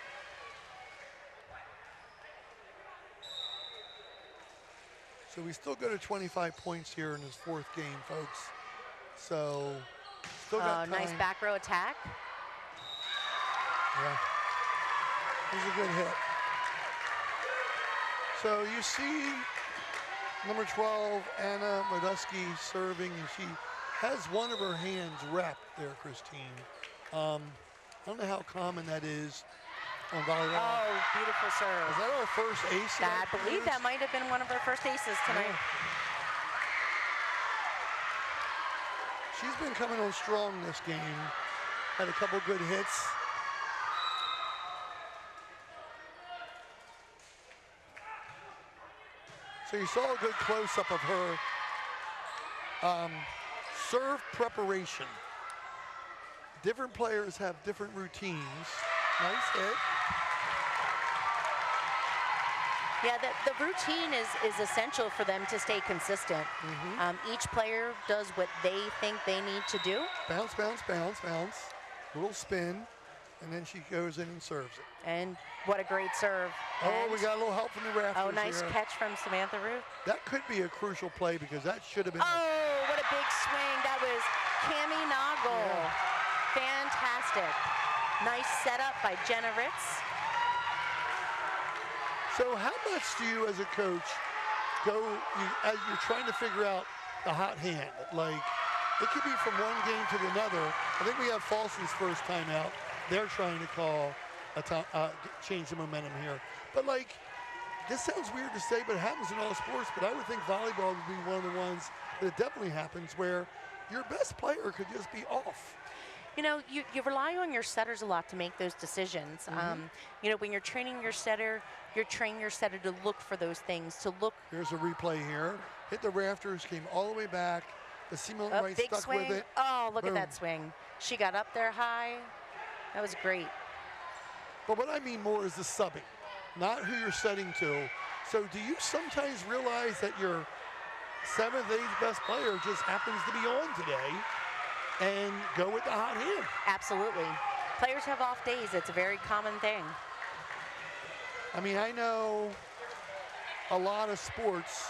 so we still go to 25 points here in this fourth game, folks. So still got time. Nice back row attack. Yeah. This is a good hit. So you see number 12, Anna Modusky serving, and she has one of her hands wrapped there, Christine. I don't know how common that is on volleyball. Oh, beautiful serve. Is that our first ace? I believe that might have been one of her first aces tonight. Yeah. She's been coming on strong this game. Had a couple good hits. So you saw a good close-up of her serve preparation. Different players have different routines. Nice hit. Yeah, the routine is essential for them to stay consistent. Each player does what they think they need to do. Bounce, bounce, bounce, bounce. Little spin, and then she goes in and serves it. And what a great serve. Oh, And- we got a little help from the rafters Oh, nice here. catch from Samantha Ruth. That could be a crucial play because that should have been. Oh, what a big swing. That was Cami Noggle. Yeah. Fantastic. Nice setup by Jenna Ritz. So how much do you as a coach as you're trying to figure out the hot hand? Like, it could be from one game to another. I think we have Fallston's first time out. They're trying to call change the momentum here. But like, this sounds weird to say, but it happens in all sports. But I would think volleyball would be one of the ones that it definitely happens where your best player could just be off. You know, you rely on your setters a lot to make those decisions. You know, when you're training your setter, you're training your setter to look for those things, to look. Here's a replay here. Hit the rafters, came all the way back. The Milton A Wright big stuck swing. with it. Oh, look Boom. at that swing. She got up there high. That was great. But what I mean more is the subbing, not who you're setting to. So do you sometimes realize that your 7th, 8th best player just happens to be on today and go with the hot hand? Absolutely. Players have off days. It's a very common thing. I mean, I know a lot of sports,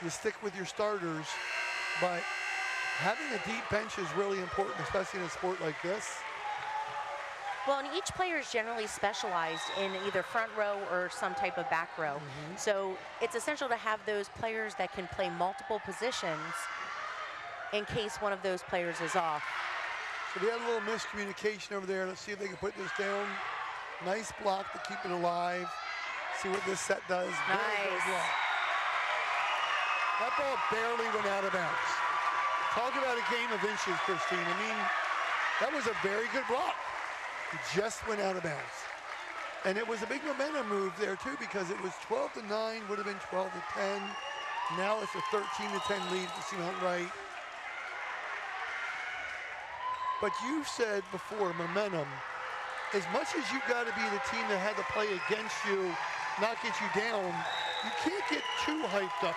you stick with your starters, but having a deep bench is really important, especially in a sport like this. Well, and each player is generally specialized in either front row or some type of back row. So it's essential to have those players that can play multiple positions in case one of those players is off. So we had a little miscommunication over there. Let's see if they can put this down. Nice block to keep it alive. See what this set does. Very good Nice. block. That ball barely went out of bounds. Talk about a game of inches, Christine. I mean, that was a very good block. It just went out of bounds. And it was a big momentum move there too because it was 12-9, would have been 12-10. Now it's a 13-10 lead for Milton Wright. But you said before, momentum, as much as you got to be the team that had to play against you, not get you down, you can't get too hyped up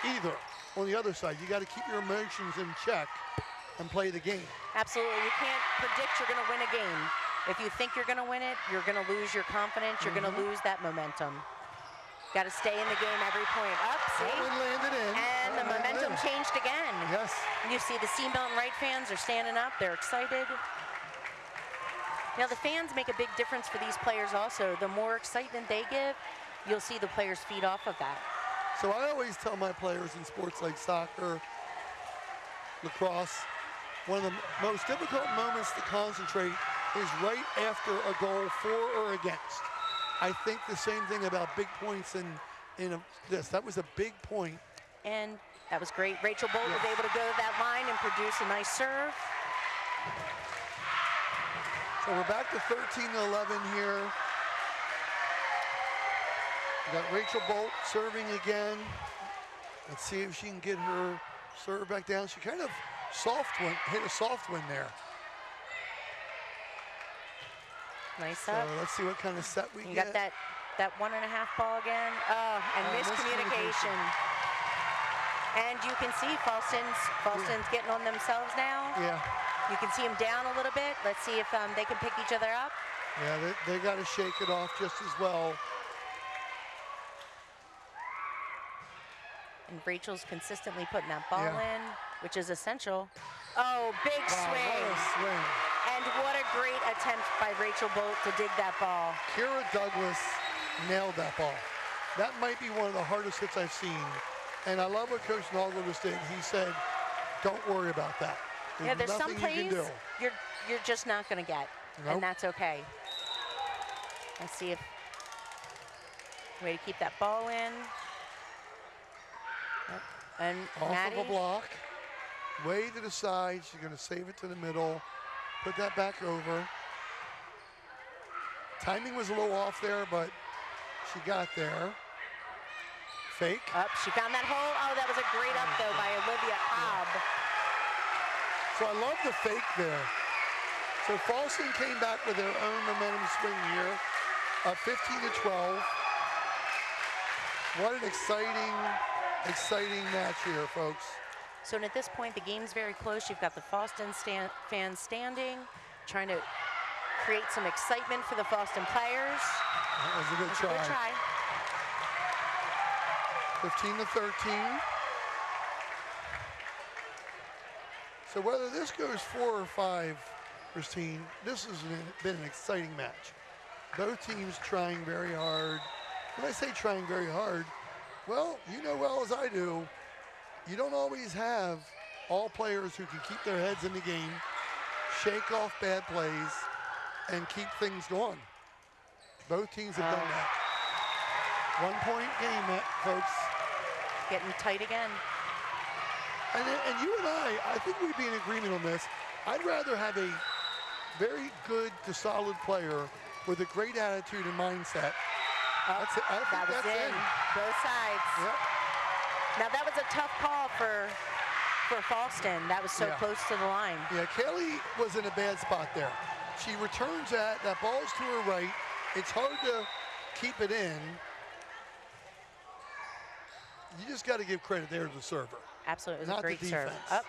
either on the other side. You got to keep your emotions in check and play the game. Absolutely. You can't predict you're going to win a game. If you think you're going to win it, you're going to lose your confidence. You're going to lose that momentum. Got to stay in the game every point. Up, see? That one landed in. And the That landed momentum in. changed again. Yes. You see the Milton Wright fans are standing up. They're excited. Now the fans make a big difference for these players also. The more excitement they give, you'll see the players feed off of that. So I always tell my players in sports like soccer, lacrosse, one of the most difficult moments to concentrate is right after a goal for or against. I think the same thing about big points in this. That was a big point. And that was great. Rachel Bolt was able to go to that line and produce a nice serve. So we're back to 13-11 here. We got Rachel Bolt serving again. Let's see if she can get her serve back down. She kind of hit a soft one there. Nice So up. let's see what kind of set we You get. got that 1.5 ball again. Oh, and miscommunication. And you can see Fallston's getting on themselves now. Yeah. You can see them down a little bit. Let's see if they can pick each other up. Yeah, they got to shake it off just as well. And Rachel's consistently putting that ball in, which is essential. Oh, big swing. What a swing. And what a great attempt by Rachel Bolt to dig that ball. Kira Douglas nailed that ball. That might be one of the hardest hits I've seen. And I love what Coach Nagel just did. He said, don't worry about that. There's some nothing plays you can do. you're just not going to get, and that's okay. Let's see if way to keep that ball in. Yep. And Off Maddie, of a block, way to the side. She's going to save it to the middle. Put that back over. Timing was a little off there, but she got there. Fake. Up, she found that hole. Oh, that was a great up though by Olivia Cobb. So I love the fake there. So Fallston came back with their own momentum swing here, up 15-12. What an exciting match here, folks. So at this point, the game's very close. You've got the Fallston fans standing, trying to create some excitement for the Fallston players. That was a good try. Good try. 15-13. So whether this goes 4 or 5, Christine, this has been an exciting match. Both teams trying very hard. When I say trying very hard, well, you know well as I do, you don't always have all players who can keep their heads in the game, shake off bad plays, and keep things going. Both teams have done that. 1-point game, folks. Getting tight again. And you and I think we'd be in agreement on this. I'd rather have a very good to solid player with a great attitude and mindset. I think that's in. Both sides. Yep. Now that was a tough call for Fallston. That was so close to the line. Yeah, Kaylee was in a bad spot there. She returns that ball's to her right. It's hard to keep it in. You just got to give credit there to the server. Absolutely, it was Not a great the serve. defense. Up.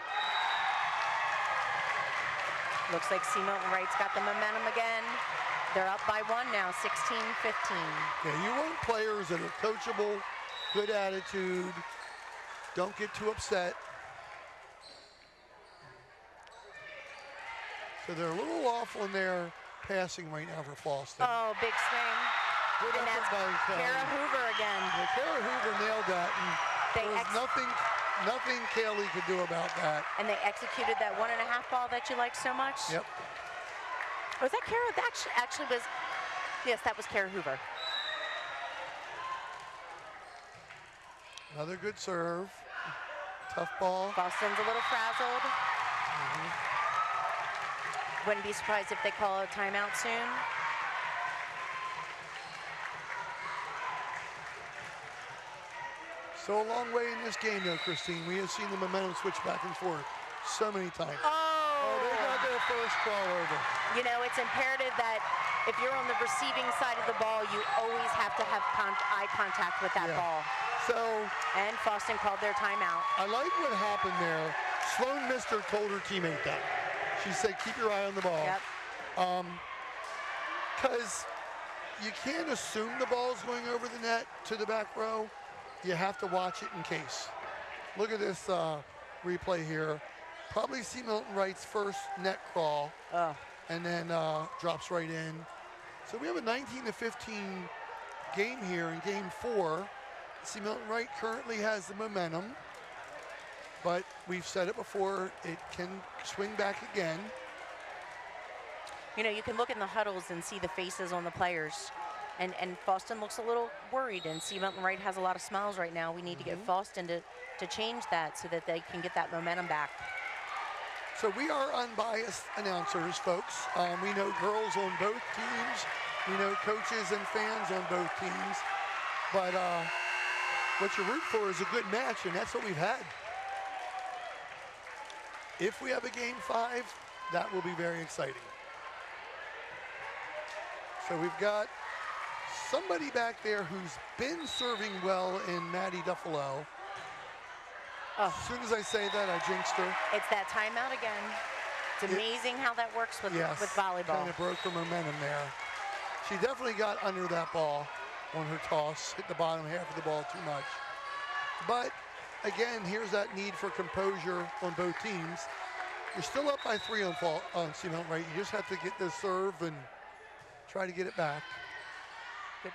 Looks like Milton Wright's got the momentum again. They're up by 1 now, 16-15. Yeah, you want players that are coachable, good attitude, don't get too upset. So they're a little off on their passing right now for Fallston. Oh, big swing. Good And effort that's by Kara Hoover again. Yeah, Kara Hoover nailed that, and there was nothing Kaylee could do about that. And they executed that 1.5 ball that you like so much. Yep. Was that Kara? That actually was, yes, that was Kara Hoover. Another good serve. Tough ball. Fallston's a little frazzled. Wouldn't be surprised if they call a timeout soon. So a long way in this game, though, Christine. We have seen the momentum switch back and forth so many times. Oh, they got their first crawl over. You know, it's imperative that if you're on the receiving side of the ball, you always have to have eye contact with that ball. So, and Fallston called their timeout. I like what happened there. Sloan Mister told her teammate that. She said, keep your eye on the ball. Yep. Because you can't assume the ball's going over the net to the back row. You have to watch it in case. Look at this replay here. Probably see Milton Wright's first net crawl. Oh. and then drops right in. So we have a 19-15 game here in game 4. See, Milton Wright currently has the momentum, but we've said it before, it can swing back again. You know, you can look in the huddles and see the faces on the players. And Fallston looks a little worried, and see Milton Wright has a lot of smiles right now. We need to get Fallston to change that so that they can get that momentum back. So we are unbiased announcers, folks. We know girls on both teams. We know coaches and fans on both teams. But what you root for is a good match, and that's what we've had. If we have a game 5, that will be very exciting. So we've got somebody back there who's been serving well in Maddie Duffalo. Oh. As soon as I say that, I jinxed her. It's that timeout again. It's amazing how that works with volleyball. Kind of broke her momentum there. She definitely got under that ball on her toss, hit the bottom half of the ball too much. But again, here's that need for composure on both teams. You're still up by 3 on C. Milton Wright. You just have to get the serve and try to get it back. Good.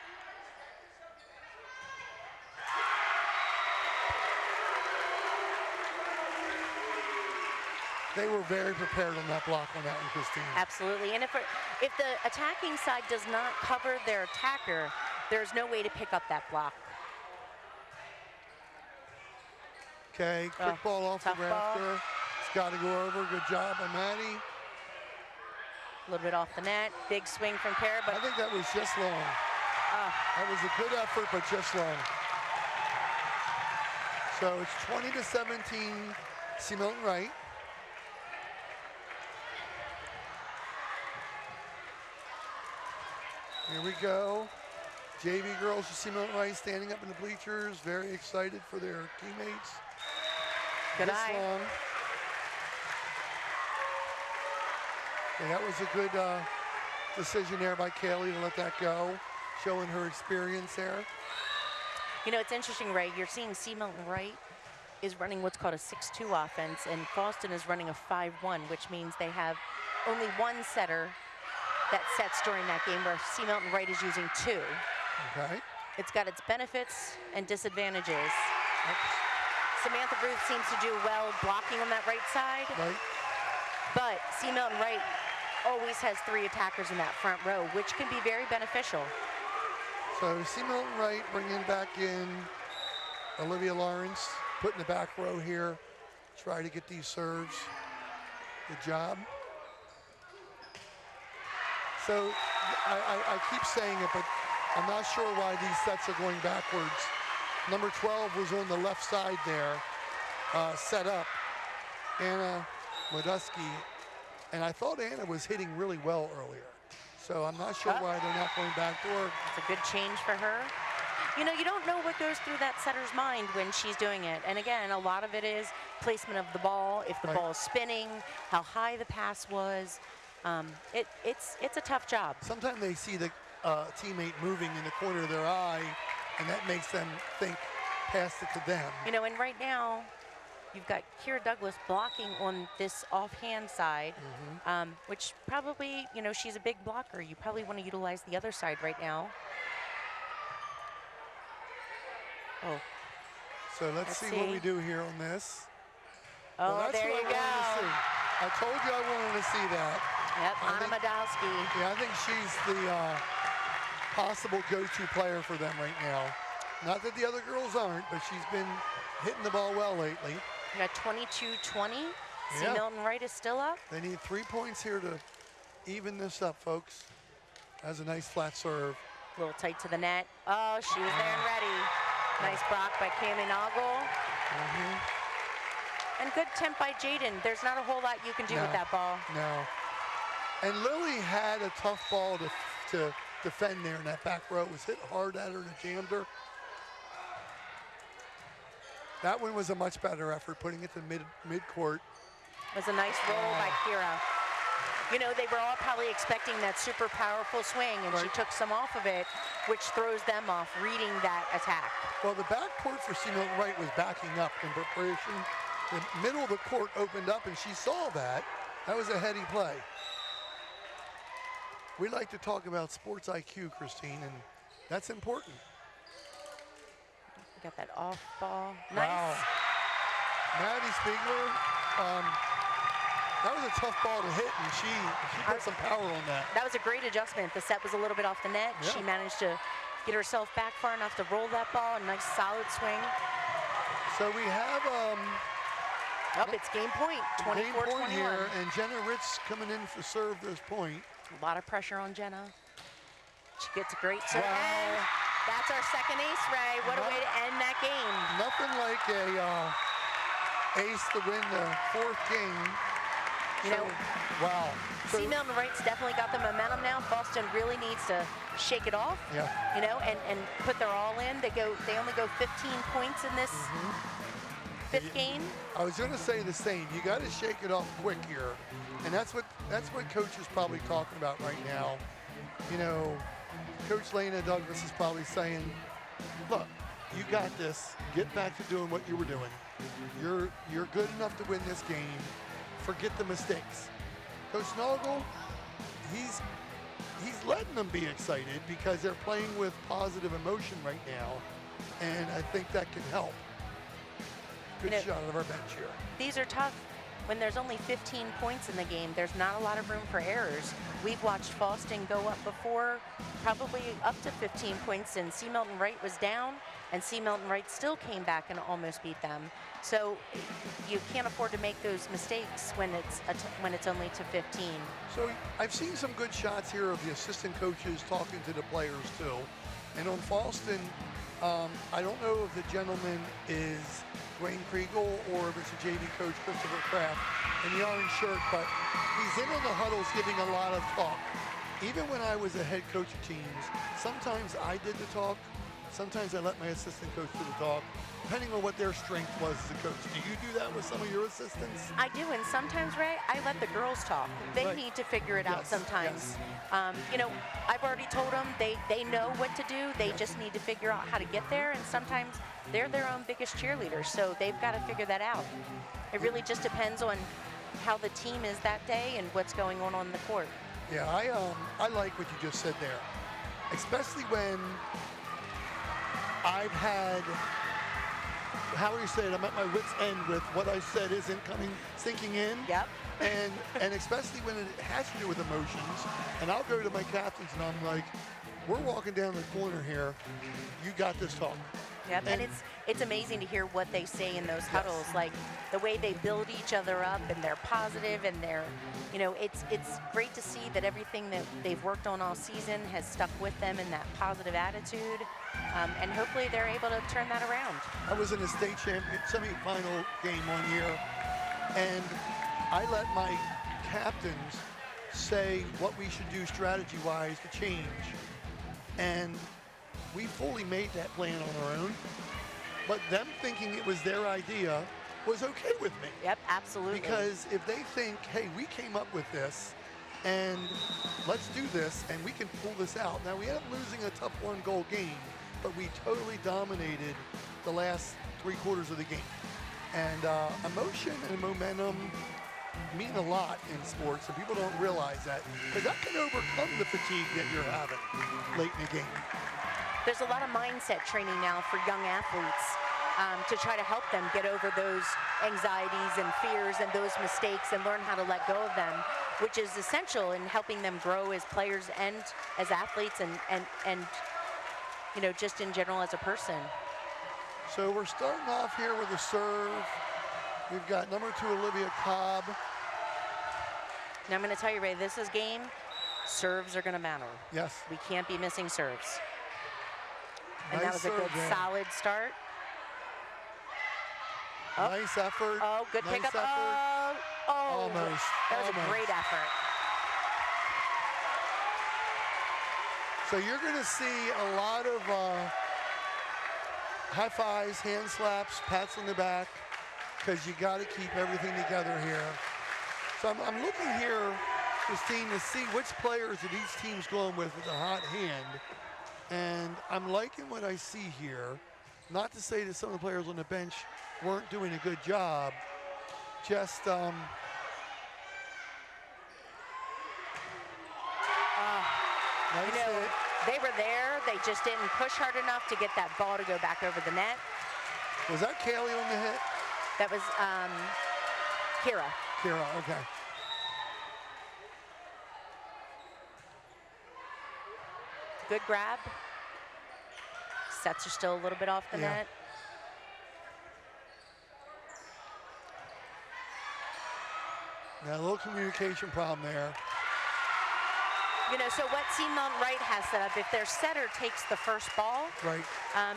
They were very prepared on that block on that one, Christine. Absolutely. And if the attacking side does not cover their attacker, there's no way to pick up that block. Okay, quick ball off the rafter. It's got to go over. Good job by Maddie. A little bit off the net. Big swing from Kara, but I think that was just long. That was a good effort, but just long. So it's 20-17, C. Milton Wright. Here we go. JV girls of C. Milton Wright standing up in the bleachers, very excited for their teammates. Good eye. Long. Okay, that was a good decision there by Kaylee to let that go, showing her experience there. You know, it's interesting, Ray. You're seeing C. Milton Wright is running what's called a 6-2 offense, and Fallston is running a 5-1, which means they have only one setter that sets during that game, where C. Milton Wright is using 2. Okay. It's got its benefits and disadvantages. Samantha Ruth seems to do well blocking on that right side. Right. But C. Milton Wright always has 3 attackers in that front row, which can be very beneficial. So C. Milton Wright bringing back in Olivia Lawrence, putting the back row here, try to get these serves. Good job. So I keep saying it, but I'm not sure why these sets are going backwards. Number 12 was on the left side there, set up. Anna Modusky, and I thought Anna was hitting really well earlier. So I'm not sure why they're not going back to her. It's a good change for her. You know, you don't know what goes through that setter's mind when she's doing it. And again, a lot of it is placement of the ball, if the ball is spinning, how high the pass was. It's a tough job. Sometimes they see the teammate moving in the corner of their eye, and that makes them think pass it to them. You know, and right now, you've got Kira Douglas blocking on this offhand side, which probably, you know, she's a big blocker. You probably want to utilize the other side right now. Oh. So let's see what we do here on this. Oh, well, there you go. I told you I wanted to see that. Yep, Anna Modowski. Yeah, I think she's the possible go-to player for them right now. Not that the other girls aren't, but she's been hitting the ball well lately. We got 22-20. C. Milton Wright is still up. They need 3 points here to even this up, folks. That's a nice flat serve. A little tight to the net. Oh, she was there and ready. Nice block by Cami Noggle. And good temp by Jaden. There's not a whole lot you can do with that ball. No. And Lily had a tough ball to defend there in that back row. It was hit hard at her and jammed her. That one was a much better effort, putting it to mid-court. It was a nice roll by Kira. You know, they were all probably expecting that super powerful swing, and she took some off of it, which throws them off, reading that attack. Well, the backcourt for C. Milton Wright was backing up in preparation. The middle of the court opened up, and she saw that. That was a heady play. we like to talk about sports IQ, Christine, and that's important. We got that off ball. Wow. Nice. Maddie Spiegler, that was a tough ball to hit, and she put some power on that. That was a great adjustment. The set was a little bit off the net. Yeah. She managed to get herself back far enough to roll that ball. A nice solid swing. So we have It's game point, game 24-21. point here, and Jenna Ritz coming in to serve this point. A lot of pressure on Jenna. She gets a great serve. Wow. And that's our second ace, Ray. What a way to end that game. Nothing like a ace to win the fourth game. You know, wow. See, Milton Wright's definitely got the momentum now. Fallston really needs to shake it off, Yeah. you know, and put their all in. They only go 15 points in this fifth game. I was going to say the same. You got to shake it off quick here, and that's what Coach is probably talking about right now. You know, Coach Lena Douglas is probably saying, "Look, you got this. Get back to doing what you were doing. You're good enough to win this game. Forget the mistakes." Coach Noggle, he's letting them be excited because they're playing with positive emotion right now, and I think that can help. Good shot out of our bench here. These are tough. When there's only 15 points in the game, there's not a lot of room for errors. We've watched Fallston go up before, probably up to 15 points, and C. Milton Wright was down, and C. Milton Wright still came back and almost beat them. So you can't afford to make those mistakes when it's only to 15. So I've seen some good shots here of the assistant coaches talking to the players too. And on Fallston, I don't know if the gentleman is Wayne Kriegel or if it's a JV coach, Christopher Kraft, in the orange shirt, but he's in on the huddles giving a lot of talk. Even when I was a head coach of teams, sometimes I did the talk, sometimes I let my assistant coach do the talk, depending on what their strength was as a coach. Do you do that with some of your assistants? I do, and sometimes, Ray, I let the girls talk. They Right. need to figure it out Yes, sometimes. yes. You know, I've already told them they know what to do. They just need to figure out how to get there, and sometimes they're their own biggest cheerleaders, so they've got to figure that out. It really just depends on how the team is that day and what's going on the court. Yeah, I like what you just said there, especially when I've had, how would you say it, I'm at my wit's end with what I said isn't sinking in. Yep. And especially when it has to do with emotions. And I'll go to my captains and I'm like, we're walking down the corner here. You got this talk. Yep. And it's amazing to hear what they say in those huddles, like the way they build each other up, and they're positive, and they're, you know, it's great to see that everything that they've worked on all season has stuck with them in that positive attitude, and hopefully they're able to turn that around. I was in a state champion semifinal game one year, and I let my captains say what we should do strategy-wise to change, and we fully made that plan on our own, but them thinking it was their idea was okay with me. Yep, absolutely. Because if they think, hey, we came up with this, and let's do this, and we can pull this out. Now, we ended up losing a tough one-goal game, but we totally dominated the last 3 quarters of the game. And emotion and momentum mean a lot in sports, and people don't realize that, because that can overcome the fatigue that you're having late in the game. There's a lot of mindset training now for young athletes to try to help them get over those anxieties and fears and those mistakes and learn how to let go of them, which is essential in helping them grow as players and as athletes and you know, just in general as a person. So we're starting off here with a serve. We've got number 2, Olivia Cobb. Now I'm going to tell you, Ray, this is game. Serves are going to matter. Yes. We can't be missing serves. And Nice that was a good, serve there. solid start. Oh. Nice effort. Oh, good nice pickup. Effort. Oh, Almost. That was Almost. a great effort. So you're going to see a lot of high fives, hand slaps, pats on the back, because you got to keep everything together here. So I'm looking here, Christine, to see which players of each team's going with a hot hand. And I'm liking what I see here. Not to say that some of the players on the bench weren't doing a good job, just Nice hit. They were there. They just didn't push hard enough to get that ball to go back over the net. Was that Kaylee on the hit? That was Kira. Kira, okay. Good grab. Sets are still a little bit off the net. Now, a little communication problem there. So what Milton Wright has set up, if their setter takes the first ball, Right.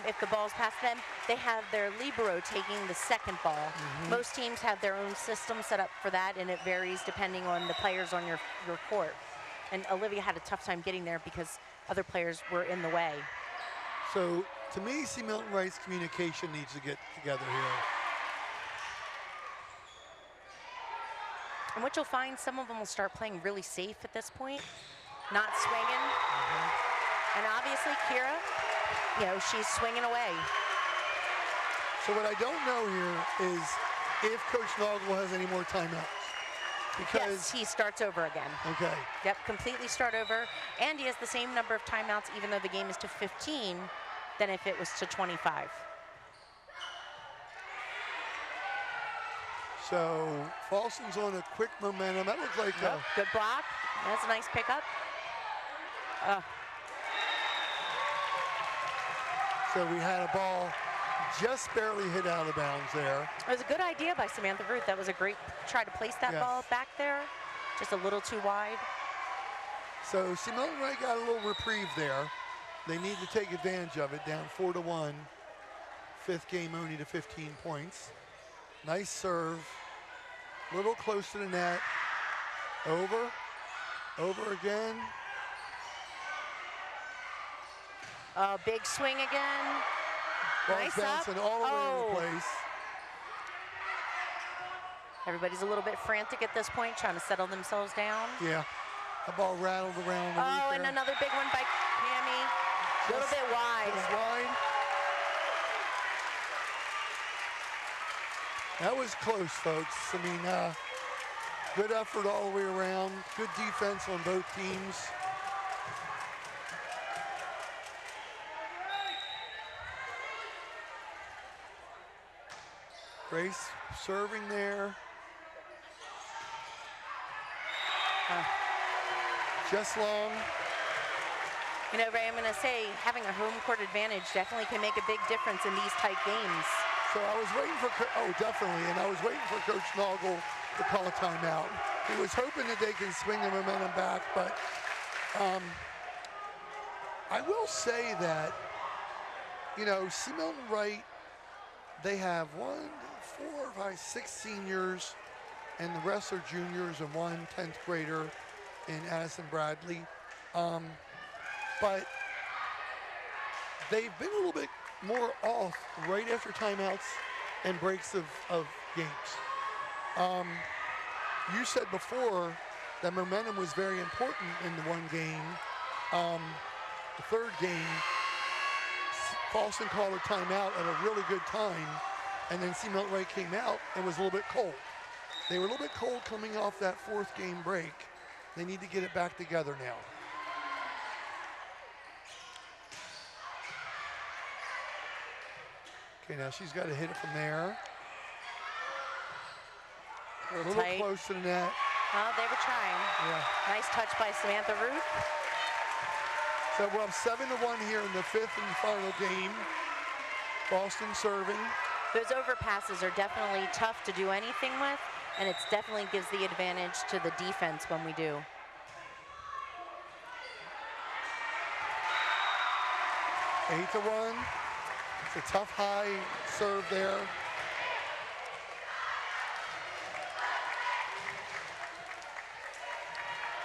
if the ball's past them, they have their libero taking the second ball. Most teams have their own system set up for that, and it varies depending on the players on your court. And Olivia had a tough time getting there because other players were in the way. So, to me, Milton Wright's communication needs to get together here. And what you'll find, some of them will start playing really safe at this point, not swinging. And obviously, Kira, she's swinging away. So what I don't know here is if Coach Noggle has any more timeouts. Because Yes, he starts over again. Okay. Yep, completely start over. And he has the same number of timeouts, even though the game is to 15, than if it was to 25. So Fallston's on a quick momentum. That looks like a Good block. That's a nice pickup. So we had a ball just barely hit out of bounds there. It was a good idea by Samantha Ruth. That was a great try to place that ball back there. Just a little too wide. So Milton Wright got a little reprieve there. They need to take advantage of it, down 4-1. Fifth game only to 15 points. Nice serve. Little close to the net. Over again. Big swing again. Ball's Nice up. bouncing all over the place. Everybody's a little bit frantic at this point, trying to settle themselves down. Yeah. The ball rattled around the roof And there. another big one by Cammy. A little bit wide. Just wide. That was close, folks. I mean, good effort all the way around. Good defense on both teams. Grace serving there. Just long. Ray, I'm going to say having a home court advantage definitely can make a big difference in these tight games. So I was waiting for, definitely, and I was waiting for Coach Noggle to call a timeout. He was hoping that they can swing the momentum back, but I will say that, Milton Wright, they have 6 seniors, and the rest are juniors and 1 10th grader in Addison Bradley. But they've been a little bit more off right after timeouts and breaks of games. You said before that momentum was very important in the one game. The third game, Fallston called a timeout at a really good time, and then Milton Wright came out and was a little bit cold. They were a little bit cold coming off that fourth game break. They need to get it back together now. Okay, now she's got to hit it from there. A little tight. Close to the net. Oh, they were trying. Yeah. Nice touch by Samantha Ruth. So we're up 7-1 here in the fifth and final game. Fallston serving. Those overpasses are definitely tough to do anything with, and it definitely gives the advantage to the defense when we do. Eight to 1. It's a tough high serve there.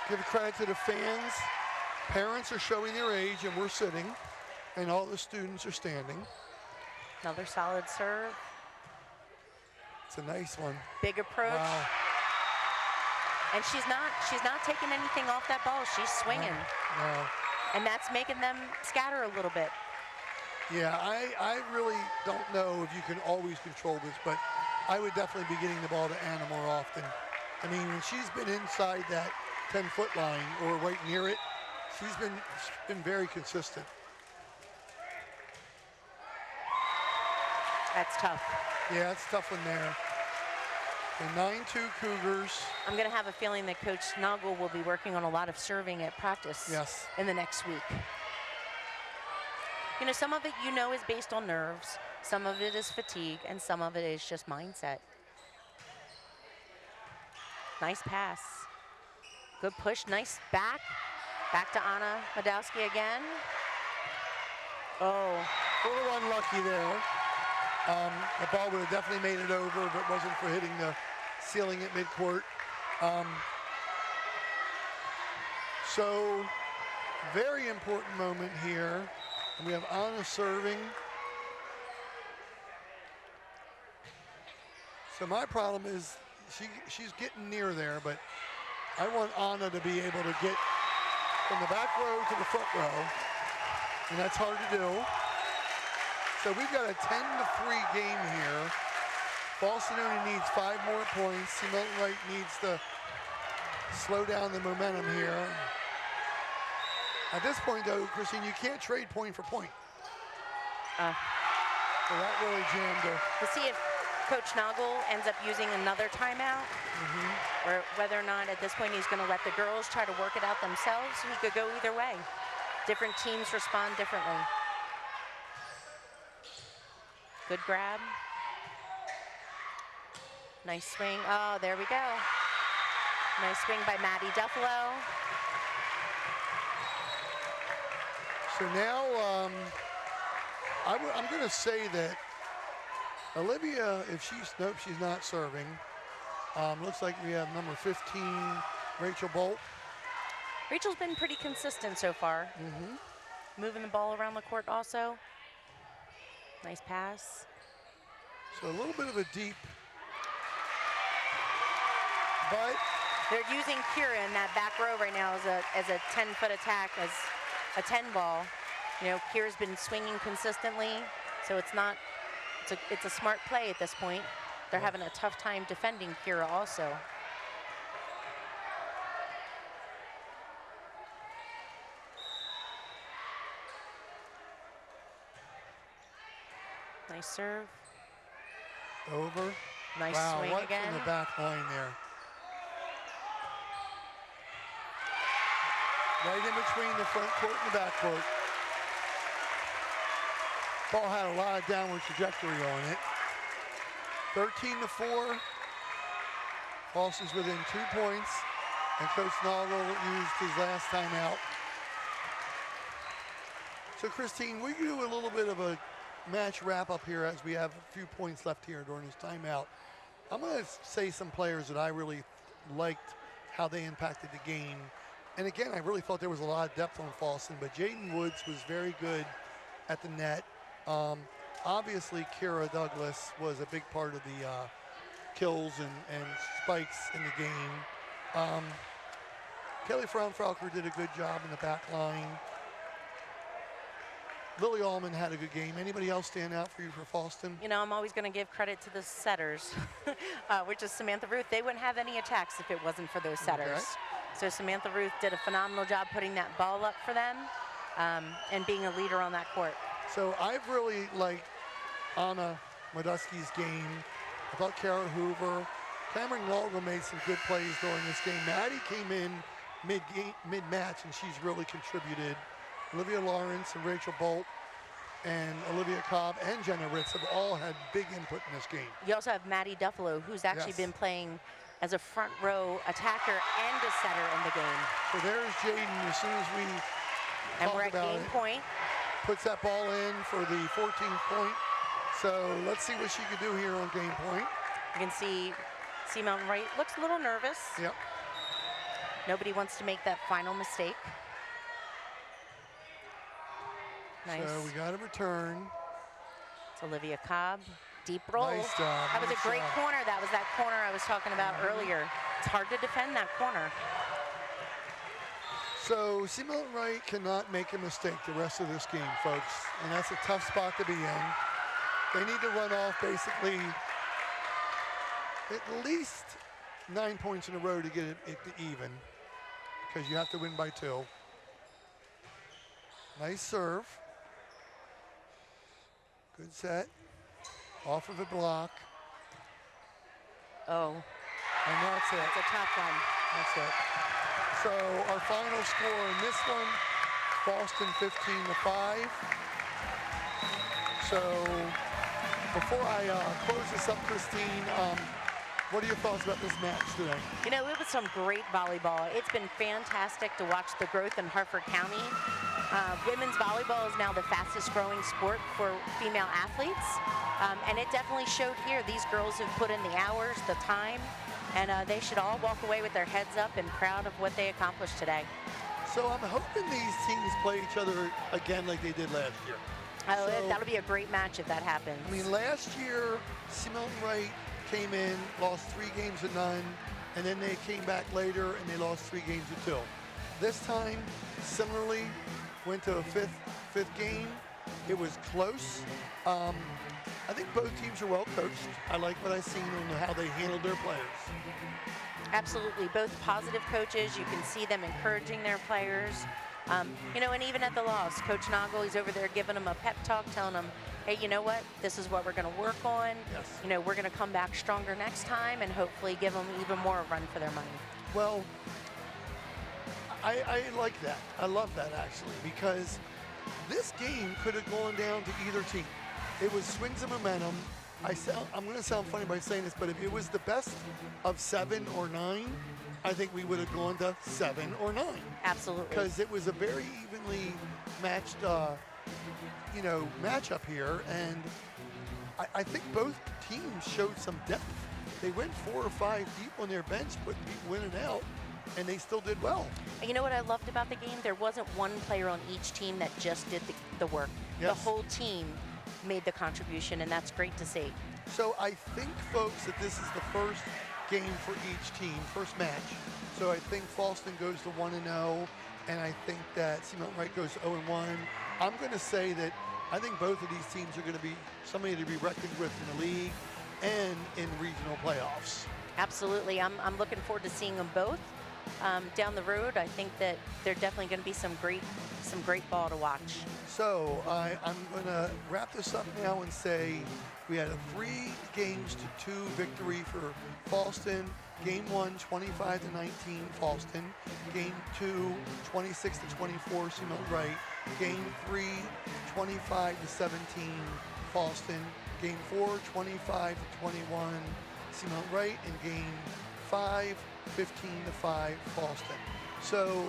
Give credit to the fans. Parents are showing their age, and we're sitting, and all the students are standing. Another solid serve. It's a nice one. Big approach. Wow. And she's not taking anything off that ball. She's swinging. No. And that's making them scatter a little bit. Yeah, I really don't know if you can always control this, but I would definitely be getting the ball to Anna more often. I mean, when she's been inside that 10-foot line or right near it, She's been very consistent. That's tough. Yeah, it's a tough one there. The 9-2 Cougars. I'm going to have a feeling that Coach Snoggle will be working on a lot of serving at practice in the next week. You know, some of it is based on nerves, some of it is fatigue, and some of it is just mindset. Nice pass. Good push, nice back. Back to Anna Madowski again. Oh. A little unlucky there. The ball would have definitely made it over if it wasn't for hitting the ceiling at midcourt. So, very important moment here. We have Anna serving. So my problem is she's getting near there, but I want Anna to be able to get from the back row to the front row, and that's hard to do. So we've got a 10-3 game here. Fallston only needs 5 more points. Milton Wright needs to slow down the momentum here. At this point, though, Christine, you can't trade point for point. So that really jammed her. We'll see if Coach Noggle ends up using another timeout, or whether or not at this point he's going to let the girls try to work it out themselves. He could go either way. Different teams respond differently. Good grab. Nice swing. Oh, there we go. Nice swing by Maddie Duffalo. So now I'm going to say that Olivia, if she's not serving. Looks like we have number 15, Rachel Bolt. Rachel's been pretty consistent so far. Moving the ball around the court also. Nice pass. So a little bit of a deep, but they're using Kira in that back row right now as a 10-foot attack, as a 10 ball. You know, Kira's been swinging consistently, so it's a smart play at this point. They're having a tough time defending Kira also. Nice serve. Over. Nice swing right again. From the back line there. Right in between the front court and the back court. Ball had a lot of downward trajectory on it. 13-4. Fallston's within 2 points, and Coach Noggle used his last timeout. So Christine, we do a little bit of a match wrap up here as we have a few points left here during this timeout. I'm going to say some players that I really liked how they impacted the game. And again, I really thought there was a lot of depth on Fallston, but Jaden Woods was very good at the net. Obviously, Kira Douglas was a big part of the kills and spikes in the game. Kelly Fraunfelker did a good job in the back line. Lily Allman had a good game. Anybody else stand out for you for Fallston? You know, I'm always going to give credit to the setters, which is Samantha Ruth. They wouldn't have any attacks if it wasn't for those setters. Okay. So Samantha Ruth did a phenomenal job putting that ball up for them and being a leader on that court. So I've really liked Anna Madowski's game. I thought Kara Hoover, Cameron Noggle made some good plays during this game. Maddie came in mid-match, and she's really contributed. Olivia Lawrence and Rachel Bolt and Olivia Cobb and Jenna Ritz have all had big input in this game. You also have Maddie Duffalo, who's actually been playing as a front row attacker and a setter in the game. So there's Jaden as soon as we and talk we're at about game it. Point. Puts that ball in for the 14th point. So let's see what she can do here on game point. You can see Mountain Wright looks a little nervous. Yep. Nobody wants to make that final mistake. Nice. So we got a return. It's Olivia Cobb. Deep roll. Nice job. That was nice a great job. corner. That was that corner I was talking about earlier. It's hard to defend that corner. So Milton Wright cannot make a mistake the rest of this game, folks. And that's a tough spot to be in. They need to run off basically at least 9 points in a row to get it to even, because you have to win by 2. Nice serve. Good set. Off of a block. Oh, And that's it. that's a tough one. That's it. So our final score in this one, Fallston 15-5. So before I close this up, Christine, what are your thoughts about this match today? You know, it was some great volleyball. It's been fantastic to watch the growth in Harford County. Women's volleyball is now the fastest growing sport for female athletes. And it definitely showed here. These girls have put in the hours, the time, and they should all walk away with their heads up and proud of what they accomplished today. So I'm hoping these teams play each other again like they did last year. Oh, So- that'll be a great match if that happens. I mean, last year, Milton Wright came in, lost 3 games to none, and then they came back later and they lost 3 games to 2. This time, similarly, went to a fifth game. It was close. I think both teams are well coached. I like what I've seen on how they handled their players. Absolutely, both positive coaches. You can see them encouraging their players. You know, and even at the loss, Coach Nagel, he's over there giving them a pep talk, telling them, hey, you know what? This is what we're going to work on. Yes. You know, we're going to come back stronger next time and hopefully give them even more run for their money. Well, I like that. I love that, actually, because this game could have gone down to either team. It was swings of momentum. I'm going to sound funny by saying this, but if it was the best of 7 or 9, I think we would have gone to 7 or 9. Absolutely. Because it was a very evenly matched, matchup here, and I think both teams showed some depth. They went 4 or 5 deep on their bench, putting people in and out, and they still did well. And you know what I loved about the game? There wasn't one player on each team that just did the work. Yes. The whole team made the contribution, and that's great to see. So I think, folks, that this is the first game for each team, first match. So I think Fallston goes to 1-0, and I think that Milton Wright goes to 0-1. I'm going to say that I think both of these teams are going to be somebody to be reckoned with in the league and in regional playoffs. Absolutely. I'm looking forward to seeing them both down the road. I think that they're definitely going to be some great ball to watch. So I'm going to wrap this up now and say we had a 3 games to 2 victory for Fallston. Game 1, 25-19, Fallston. Game 2, 26-24, Milton Wright. Game 3, 25-17, Fallston. Game 4, 25-21, Milton Wright. And game 5, 15-5, Fallston. So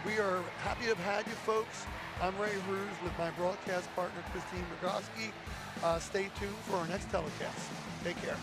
we are happy to have had you folks. I'm Ray Ruse with my broadcast partner, Christine Rogoski. Stay tuned for our next telecast. Take care.